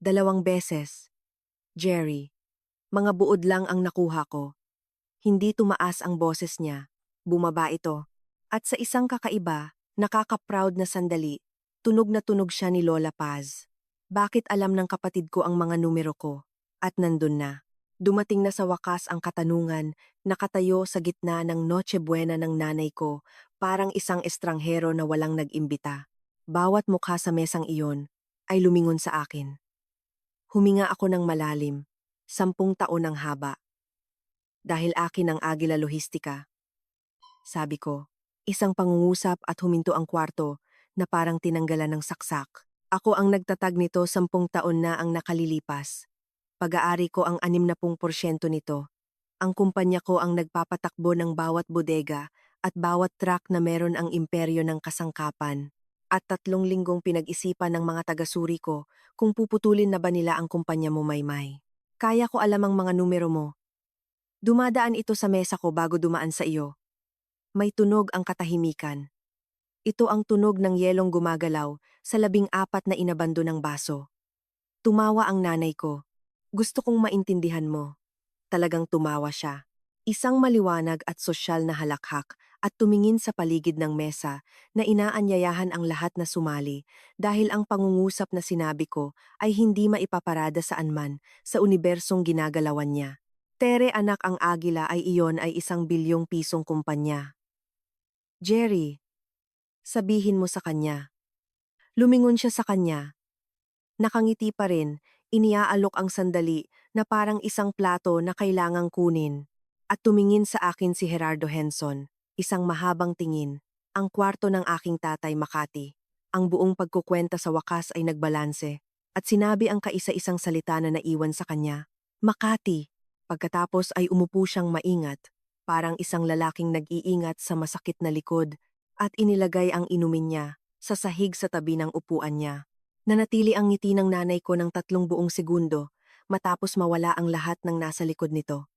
[SPEAKER 1] 2 beses. Jerry. Mga buod lang ang nakuha ko. Hindi tumaas ang boses niya. Bumaba ito. At sa isang kakaiba, nakaka-proud na sandali, tunog na tunog siya ni Lola Paz. Bakit alam ng kapatid ko ang mga numero ko? At nandun na. Dumating na sa wakas ang katanungan, nakatayo sa gitna ng Noche Buena ng nanay ko, parang isang estranghero na walang nag-imbita. Bawat mukha sa mesang iyon ay lumingon sa akin. Huminga ako ng malalim. 10 taon ang haba. Dahil akin ang Agila Lohistika. Sabi ko, isang pangungusap at huminto ang kwarto na parang tinanggalan ng saksak. Ako ang nagtatag nito 10 taon na ang nakalilipas. Pag-aari ko ang 60% nito. Ang kumpanya ko ang nagpapatakbo ng bawat bodega at bawat truck na meron ang imperyo ng kasangkapan. At 3 linggong pinag-isipan ng mga taga-suri ko kung puputulin na ba nila ang kumpanya mo, Maymay. Kaya ko alam ang mga numero mo. Dumadaan ito sa mesa ko bago dumaan sa iyo. May tunog ang katahimikan. Ito ang tunog ng yelong gumagalaw sa 14 na inabando ng baso. Tumawa ang nanay ko. Gusto kong maintindihan mo. Talagang tumawa siya. Isang maliwanag at sosyal na halakhak at tumingin sa paligid ng mesa na inaanyayahan ang lahat na sumali dahil ang pangungusap na sinabi ko ay hindi maipaparada saan man sa unibersong ginagalawan niya. Tere anak ang Agila ay iyon ay 1 bilyong pisong kumpanya. Jerry, sabihin mo sa kanya. Lumingon siya sa kanya. Nakangiti pa rin, iniaalok ang sandali na parang isang plato na kailangang kunin. At tumingin sa akin si Gerardo Henson, isang mahabang tingin, ang kwarto ng aking tatay Makati. Ang buong pagkukwenta sa wakas ay nagbalanse, at sinabi ang kaisa-isang salita na naiwan sa kanya. Makati. Pagkatapos ay umupo siyang maingat, parang isang lalaking nag-iingat sa masakit na likod, at inilagay ang inumin niya sa sahig sa tabi ng upuan niya. Nanatili ang ngiti ng nanay ko ng 3 segundo matapos mawala ang lahat ng nasa likod nito.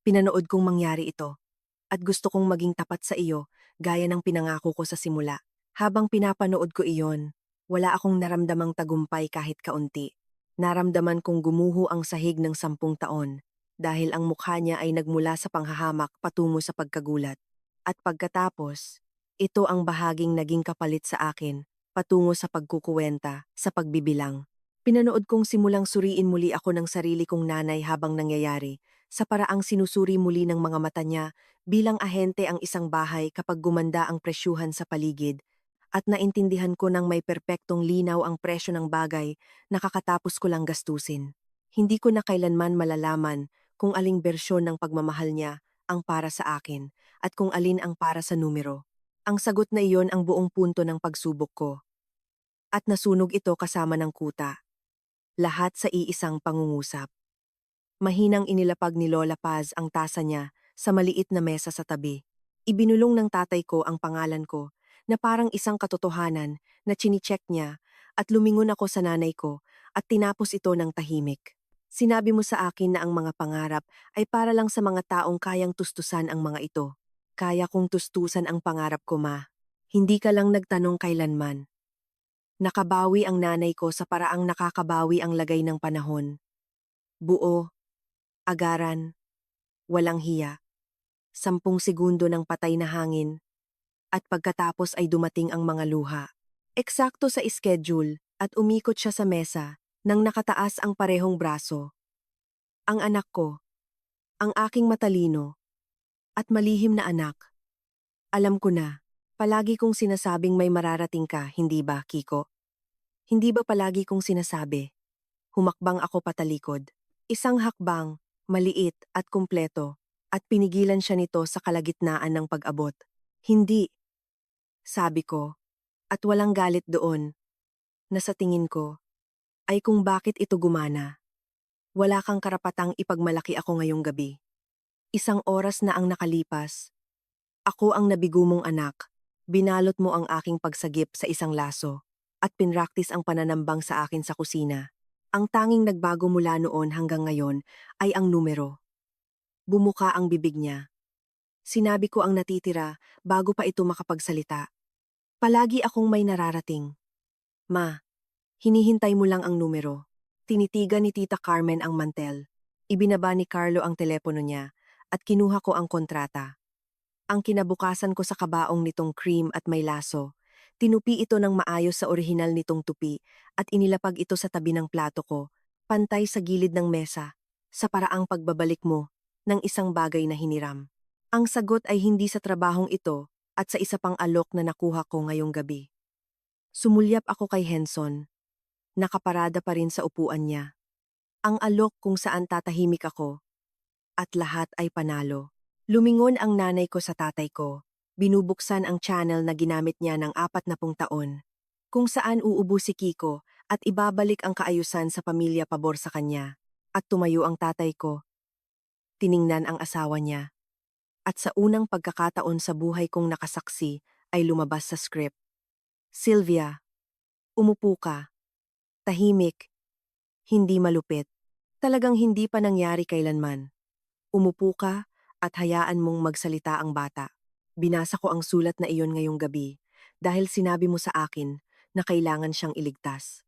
[SPEAKER 1] Pinanood kong mangyari ito, at gusto kong maging tapat sa iyo gaya ng pinangako ko sa simula. Habang pinapanood ko iyon, wala akong naramdamang tagumpay kahit kaunti. Naramdaman kong gumuho ang sahig ng 10 taon dahil ang mukha niya ay nagmula sa panghahamak patungo sa pagkagulat. At pagkatapos, ito ang bahaging naging kapalit sa akin patungo sa pagkukuwenta, sa pagbibilang. Pinanood kong simulang suriin muli ako ng sarili kong nanay habang nangyayari, sa paraang sinusuri muli ng mga mata niya bilang ahente ang isang bahay kapag gumanda ang presyuhan sa paligid, at naintindihan ko ng may perpektong linaw ang presyo ng bagay na kakatapos ko lang gastusin. Hindi ko na kailanman malalaman kung aling bersyon ng pagmamahal niya ang para sa akin at kung alin ang para sa numero. Ang sagot na iyon ang buong punto ng pagsubok ko. At nasunog ito kasama ng kuta. Lahat sa iisang pangungusap. Mahinang inilapag ni Lola Paz ang tasa niya sa maliit na mesa sa tabi. Ibinulong ng tatay ko ang pangalan ko na parang isang katotohanan na chinicheck niya, at lumingon ako sa nanay ko at tinapos ito ng tahimik. Sinabi mo sa akin na ang mga pangarap ay para lang sa mga taong kayang tustusan ang mga ito. Kaya kong tustusan ang pangarap ko, ma. Hindi ka lang nagtanong kailanman. Nakabawi ang nanay ko sa paraang nakakabawi ang lagay ng panahon. Buo, agaran, walang hiya. 10 segundo ng patay na hangin, at pagkatapos ay dumating ang mga luha. Eksakto sa schedule, at umikot siya sa mesa nang nakataas ang parehong braso. Ang anak ko, ang aking matalino, at malihim na anak. Alam ko na, palagi kong sinasabing may mararating ka, hindi ba, Kiko? Hindi ba palagi kong sinasabi? Humakbang ako patalikod. Isang hakbang, maliit at kumpleto, at pinigilan siya nito sa kalagitnaan ng pag-abot. Hindi, sabi ko, at walang galit doon, na sa tingin ko, ay kung bakit ito gumana. Wala kang karapatang ipagmalaki ako ngayong gabi. 1 oras na ang nakalipas. Ako ang nabigo mong anak. Binalot mo ang aking pagsagip sa isang laso, at pinraktis ang pananambang sa akin sa kusina. Ang tanging nagbago mula noon hanggang ngayon ay ang numero. Bumuka ang bibig niya. Sinabi ko ang natitira bago pa ito makapagsalita. Palagi akong may nararating. Ma, hinihintay mo lang ang numero. Tinitigan ni Tita Carmen ang mantel. Ibinaba ni Carlo ang telepono niya at kinuha ko ang kontrata. Ang kinabukasan ko sa kabaong nitong cream at may laso, tinupi ito ng maayos sa orihinal nitong tupi at inilapag ito sa tabi ng plato ko, pantay sa gilid ng mesa, sa paraang pagbabalik mo ng isang bagay na hiniram. Ang sagot ay hindi sa trabahong ito at sa isa pang alok na nakuha ko ngayong gabi. Sumulyap ako kay Henson. Nakaparada pa rin sa upuan niya. Ang alok kung saan tatahimik ako. At lahat ay panalo. Lumingon ang nanay ko sa tatay ko. Binubuksan ang channel na ginamit niya ng 40 taon. Kung saan uubo si Kiko at ibabalik ang kaayusan sa pamilya pabor sa kanya. At tumayo ang tatay ko. Tiningnan ang asawa niya. At sa unang pagkakataon sa buhay kong nakasaksi ay lumabas sa script. Sylvia, umupo ka. Tahimik. Hindi malupit. Talagang hindi pa nangyari kailanman. Umupo ka at hayaan mong magsalita ang bata. Binasa ko ang sulat na iyon ngayong gabi dahil sinabi mo sa akin na kailangan siyang iligtas.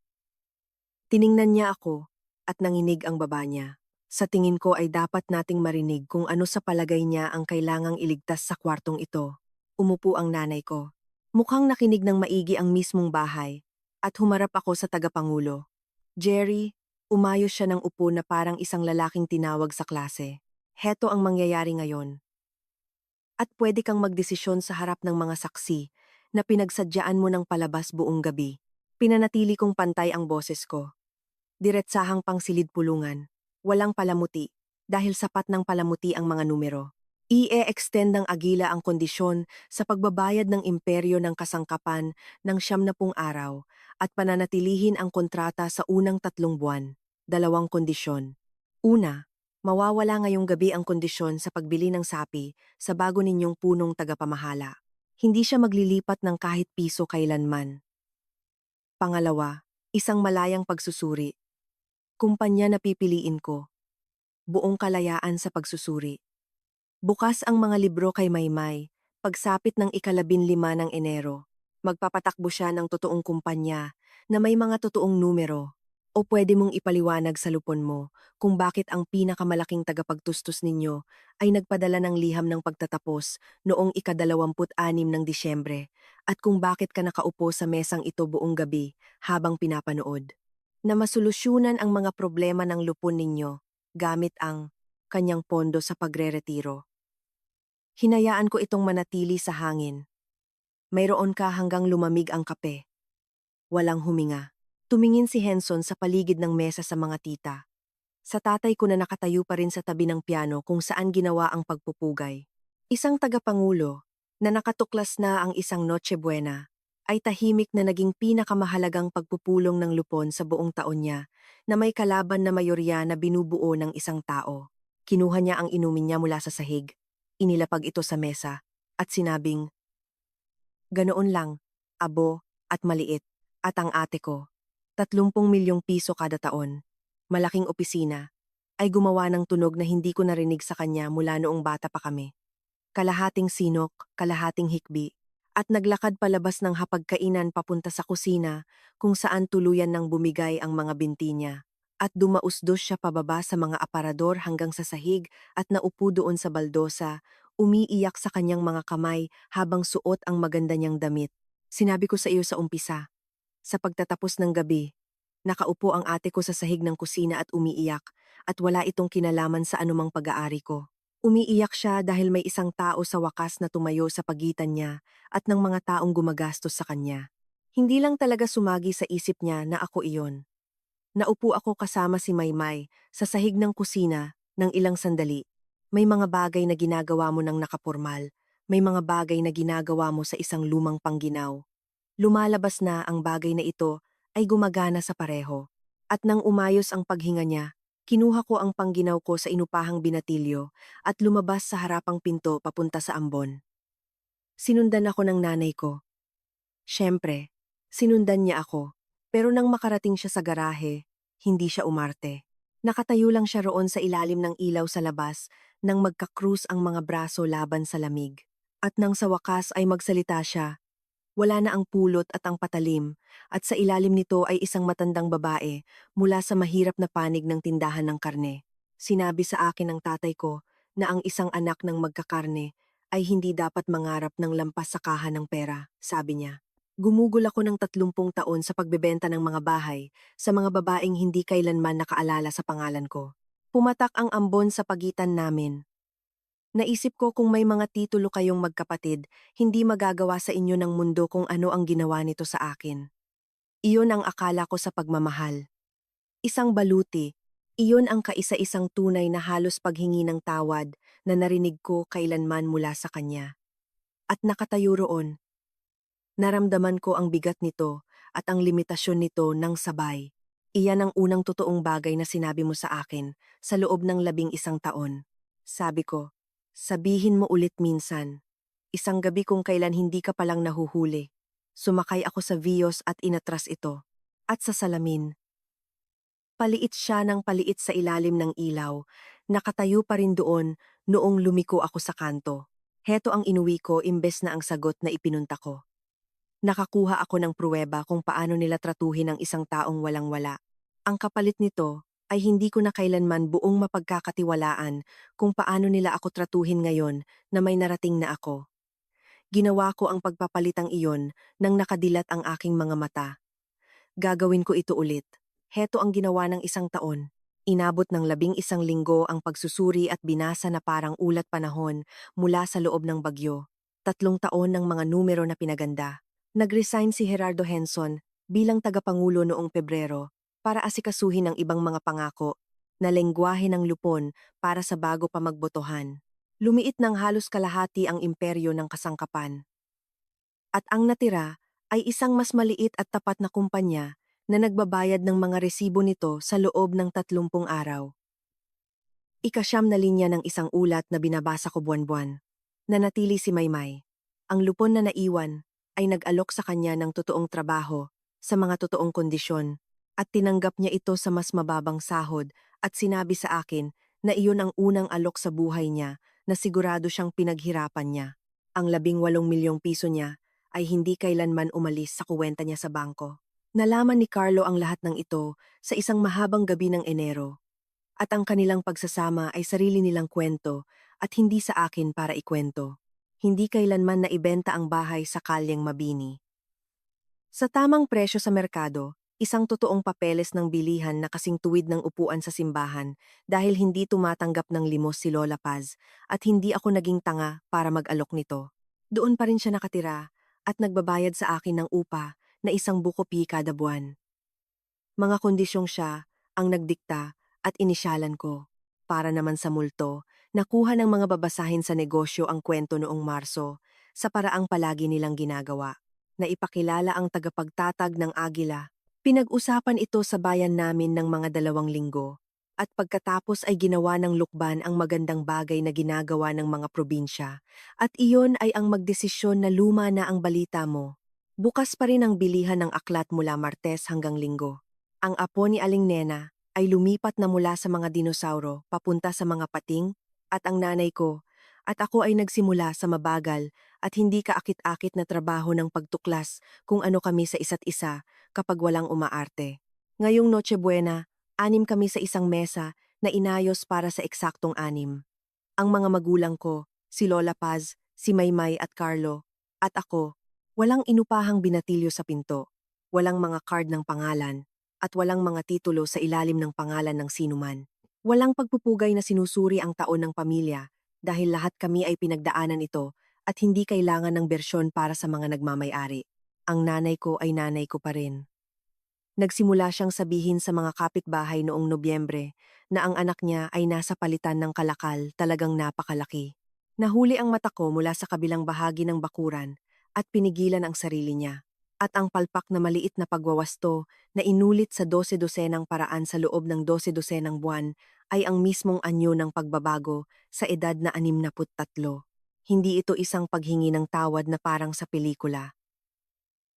[SPEAKER 1] Tiningnan niya ako at nanginig ang baba niya. Sa tingin ko ay dapat nating marinig kung ano sa palagay niya ang kailangang iligtas sa kwartong ito. Umupo ang nanay ko. Mukhang nakinig ng maigi ang mismong bahay at humarap ako sa tagapangulo. Jerry, umayos siya ng upo na parang isang lalaking tinawag sa klase. Heto ang mangyayari ngayon. At pwede kang magdesisyon sa harap ng mga saksi na pinagsadyaan mo ng palabas buong gabi. Pinanatili kong pantay ang boses ko. Diretsahang pangsilid pulungan. Walang palamuti, dahil sapat ng palamuti ang mga numero. I-extend ng agila ang kondisyon sa pagbabayad ng imperyo ng kasangkapan ng 70 araw at pananatilihin ang kontrata sa unang 3 buwan. 2 kondisyon. Una, mawawala ngayong gabi ang kondisyon sa pagbili ng sapi sa bago ninyong punong tagapamahala. Hindi siya maglilipat ng kahit piso kailanman. Pangalawa, isang malayang pagsusuri. Kumpanya na pipiliin ko. Buong kalayaan sa pagsusuri. Bukas ang mga libro kay Maymay, pagsapit ng 15 ng Enero. Magpapatakbo siya ng totoong kumpanya na may mga totoong numero. O pwede mong ipaliwanag sa lupon mo kung bakit ang pinakamalaking tagapagtustos ninyo ay nagpadala ng liham ng pagtatapos noong ika-26 ng Disyembre at kung bakit ka nakaupo sa mesang ito buong gabi habang pinapanood. Na masolusyunan ang mga problema ng lupon ninyo gamit ang kanyang pondo sa pagreretiro. Hinayaan ko itong manatili sa hangin. Mayroon ka hanggang lumamig ang kape. Walang huminga. Tumingin si Henson sa paligid ng mesa sa mga tita. Sa tatay ko na nakatayo pa rin sa tabi ng piano kung saan ginawa ang pagpupugay. Isang tagapangulo na nakatuklas na ang isang Noche Buena ay tahimik na naging pinakamahalagang pagpupulong ng lupon sa buong taon niya na may kalaban na mayorya na binubuo ng isang tao. Kinuha niya ang inumin niya mula sa sahig, inilapag ito sa mesa, at sinabing, "Ganoon lang, abo, at maliit, at ang ate ko, 30 milyong piso kada taon, malaking opisina, ay gumawa ng tunog na hindi ko narinig sa kanya mula noong bata pa kami. Kalahating sinok, kalahating hikbi, at naglakad palabas ng hapagkainan papunta sa kusina kung saan tuluyan ng bumigay ang mga binti niya. At dumausdos siya pababa sa mga aparador hanggang sa sahig at naupo doon sa baldosa, umiiyak sa kanyang mga kamay habang suot ang maganda niyang damit. Sinabi ko sa iyo sa umpisa, sa pagtatapos ng gabi, nakaupo ang ate ko sa sahig ng kusina at umiiyak at wala itong kinalaman sa anumang pag-aari ko. Umiiyak siya dahil may isang tao sa wakas na tumayo sa pagitan niya at ng mga taong gumagastos sa kanya. Hindi lang talaga sumagi sa isip niya na ako iyon. Naupo ako kasama si Maymay sa sahig ng kusina ng ilang sandali. May mga bagay na ginagawa mo ng nakapormal, may mga bagay na ginagawa mo sa isang lumang pangginaw. Lumalabas na ang bagay na ito ay gumagana sa pareho. At nang umayos ang paghinga niya, kinuha ko ang pangginaw ko sa inupahang binatilyo at lumabas sa harapang pinto papunta sa ambon. Sinundan ako ng nanay ko. Siyempre, sinundan niya ako. Pero nang makarating siya sa garahe, hindi siya umarte. Nakatayo lang siya roon sa ilalim ng ilaw sa labas nang magkakrus ang mga braso laban sa lamig. At nang sa wakas ay magsalita siya, wala na ang pulot at ang patalim, at sa ilalim nito ay isang matandang babae mula sa mahirap na panig ng tindahan ng karne. Sinabi sa akin ng tatay ko na ang isang anak ng magkakarne ay hindi dapat mangarap ng lampas sa kaha ng pera, sabi niya. Gumugol ako ng 30 taon sa pagbebenta ng mga bahay sa mga babaeng hindi kailanman nakaalala sa pangalan ko. Pumatak ang ambon sa pagitan namin. Naisip ko kung may mga titulo kayong magkapatid, hindi magagawa sa inyo ng mundo kung ano ang ginawa nito sa akin. Iyon ang akala ko sa pagmamahal. Isang baluti, iyon ang kaisa-isang tunay na halos paghingi ng tawad na narinig ko kailanman mula sa kanya. At nakatayo roon, naramdaman ko ang bigat nito at ang limitasyon nito ng sabay. Iyan ang unang totoong bagay na sinabi mo sa akin sa loob ng 11 taon. Sabi ko, sabihin mo ulit minsan. Isang gabi kung kailan hindi ka palang nahuhuli. Sumakay ako sa Vios at inatras ito. At sa salamin. Paliit siya ng paliit sa ilalim ng ilaw. Nakatayo pa rin doon noong lumiko ako sa kanto. Heto ang inuwi ko imbes na ang sagot na ipinunta ko. Nakakuha ako ng pruweba kung paano nila tratuhin ang isang taong walang-wala. Ang kapalit nito ay hindi ko na kailanman buong mapagkakatiwalaan kung paano nila ako tratuhin ngayon na may narating na ako. Ginawa ko ang pagpapalitang iyon nang nakadilat ang aking mga mata. Gagawin ko ito ulit. Heto ang ginawa ng 1 taon. Inabot ng 11 linggo ang pagsusuri at binasa na parang ulat panahon mula sa loob ng bagyo. 3 taon ng mga numero na pinaganda. Nag-resign si Gerardo Henson bilang tagapangulo noong Pebrero para asikasuhin ang ibang mga pangako na lengguwahe ng lupon para sa bago pa magbotohan. Lumiit ng halos kalahati ang imperyo ng kasangkapan. At ang natira ay isang mas maliit at tapat na kumpanya na nagbabayad ng mga resibo nito sa loob ng 30 araw. Ika-9 na linya ng isang ulat na binabasa ko buwan-buwan. Nanatili si Maymay. Ang lupon na naiwan ay nag-alok sa kanya ng totoong trabaho sa mga totoong kondisyon at tinanggap niya ito sa mas mababang sahod at sinabi sa akin na iyon ang unang alok sa buhay niya na sigurado siyang pinaghirapan niya. Ang 18 milyong piso niya ay hindi kailanman umalis sa kuwenta niya sa bangko. Nalaman ni Carlo ang lahat ng ito sa isang mahabang gabi ng Enero, at ang kanilang pagsasama ay sarili nilang kwento at hindi sa akin para ikwento. Hindi kailanman naibenta ang bahay sa Kalyeng Mabini. Sa tamang presyo sa merkado, isang totoong papeles ng bilihan na kasing tuwid ng upuan sa simbahan dahil hindi tumatanggap ng limos si Lola Paz at hindi ako naging tanga para mag-alok nito. Doon pa rin siya nakatira at nagbabayad sa akin ng upa na isang buko-pi kada buwan. Mga kondisyong siya ang nagdikta at inisyalan ko. Para naman sa multo, nakuha ng mga babasahin sa negosyo ang kwento noong Marso sa paraang palagi nilang ginagawa na ipakilala ang tagapagtatag ng Agila. Pinag-usapan ito sa bayan namin ng mga 2 linggo at pagkatapos ay ginawa ng lukban ang magandang bagay na ginagawa ng mga probinsya at iyon ay ang magdesisyon na luma na ang balita mo. Bukas pa rin ang bilihan ng aklat mula Martes hanggang Linggo. Ang apo ni Aling Nena ay lumipat na mula sa mga dinosauro papunta sa mga pating at ang nanay ko at ako ay nagsimula sa mabagal at hindi kaakit-akit na trabaho ng pagtuklas kung ano kami sa isa't isa kapag walang umaarte. Ngayong Noche Buena, 6 kami sa isang mesa na inayos para sa eksaktong 6. Ang mga magulang ko, si Lola Paz, si Maymay at Carlo, at ako, walang inupahang binatilyo sa pinto, walang mga card ng pangalan, at walang mga titulo sa ilalim ng pangalan ng sinuman. Walang pagpupugay na sinusuri ang taon ng pamilya dahil lahat kami ay pinagdaanan ito at hindi kailangan ng bersyon para sa mga nagmamay-ari. Ang nanay ko ay nanay ko pa rin. Nagsimula siyang sabihin sa mga kapitbahay noong Nobyembre na ang anak niya ay nasa palitan ng kalakal talagang napakalaki. Nahuli ang mata ko mula sa kabilang bahagi ng bakuran at pinigilan ang sarili niya. At ang palpak na maliit na pagwawasto na inulit sa 12-dosenang paraan sa loob ng 12-dosenang buwan ay ang mismong anyo ng pagbabago sa edad na 63. Hindi ito isang paghingi ng tawad na parang sa pelikula.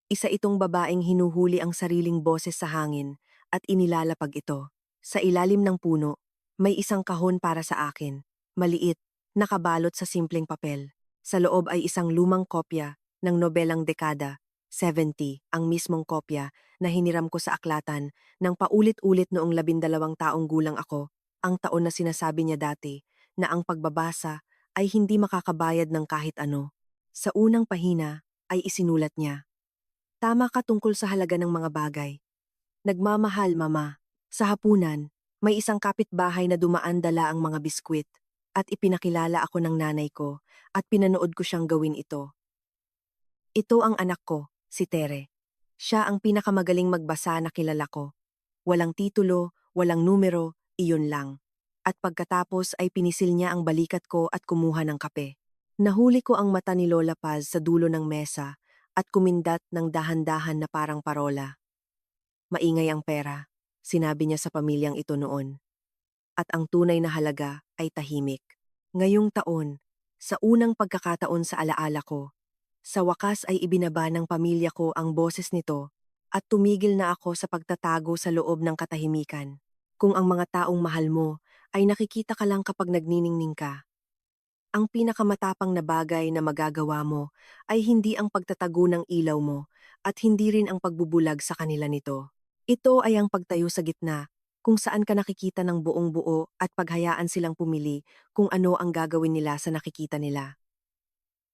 [SPEAKER 1] Isa itong babaeng hinuhuli ang sariling boses sa hangin at inilalapag ito. Sa ilalim ng puno, may isang kahon para sa akin. Maliit, nakabalot sa simpleng papel. Sa loob ay isang lumang kopya ng nobelang dekada, 70, ang mismong kopya na hiniram ko sa aklatan nang paulit-ulit noong 12 taong gulang ako, ang taon na sinasabi niya dati na ang pagbabasa ay hindi makakabayad ng kahit ano. Sa unang pahina ay isinulat niya. Tama ka tungkol sa halaga ng mga bagay. Nagmamahal, Mama. Sa hapunan, may isang kapitbahay na dumaan dala ang mga biskwit at ipinakilala ako ng nanay ko at pinanood ko siyang gawin ito. Ito ang anak ko, si Tere. Siya ang pinakamagaling magbasa na kilala ko. Walang titulo, walang numero, iyon lang. At pagkatapos ay pinisil niya ang balikat ko at kumuha ng kape. Nahuli ko ang mata ni Lola Paz sa dulo ng mesa at kumindat ng dahan-dahan na parang parola. Maingay ang pera, sinabi niya sa pamilyang ito noon. At ang tunay na halaga ay tahimik. Ngayong taon, sa unang pagkakataon sa alaala ko, sa wakas ay ibinaba ng pamilya ko ang boses nito at tumigil na ako sa pagtatago sa loob ng katahimikan. Kung ang mga taong mahal mo ay nakikita ka lang kapag nagniningning ka, ang pinakamatapang na bagay na magagawa mo ay hindi ang pagtatago ng ilaw mo at hindi rin ang pagbubulag sa kanila nito. Ito ay ang pagtayo sa gitna, kung saan ka nakikita ng buong buo at paghayaan silang pumili kung ano ang gagawin nila sa nakikita nila.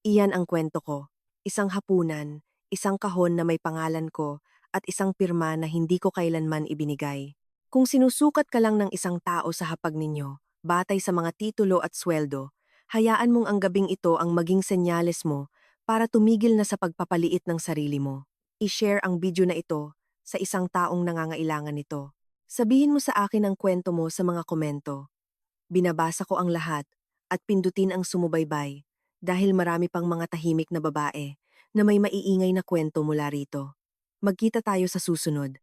[SPEAKER 1] Iyan ang kwento ko. Isang hapunan, isang kahon na may pangalan ko, at isang pirma na hindi ko kailanman ibinigay. Kung sinusukat ka lang ng isang tao sa hapag ninyo, batay sa mga titulo at sweldo, hayaan mong ang gabing ito ang maging senyales mo para tumigil na sa pagpapaliit ng sarili mo. I-share ang video na ito sa isang taong nangangailangan nito. Sabihin mo sa akin ang kwento mo sa mga komento. Binabasa ko ang lahat at pindutin ang sumubaybay dahil marami pang mga tahimik na babae na may maiingay na kwento mula rito. Magkita tayo sa susunod.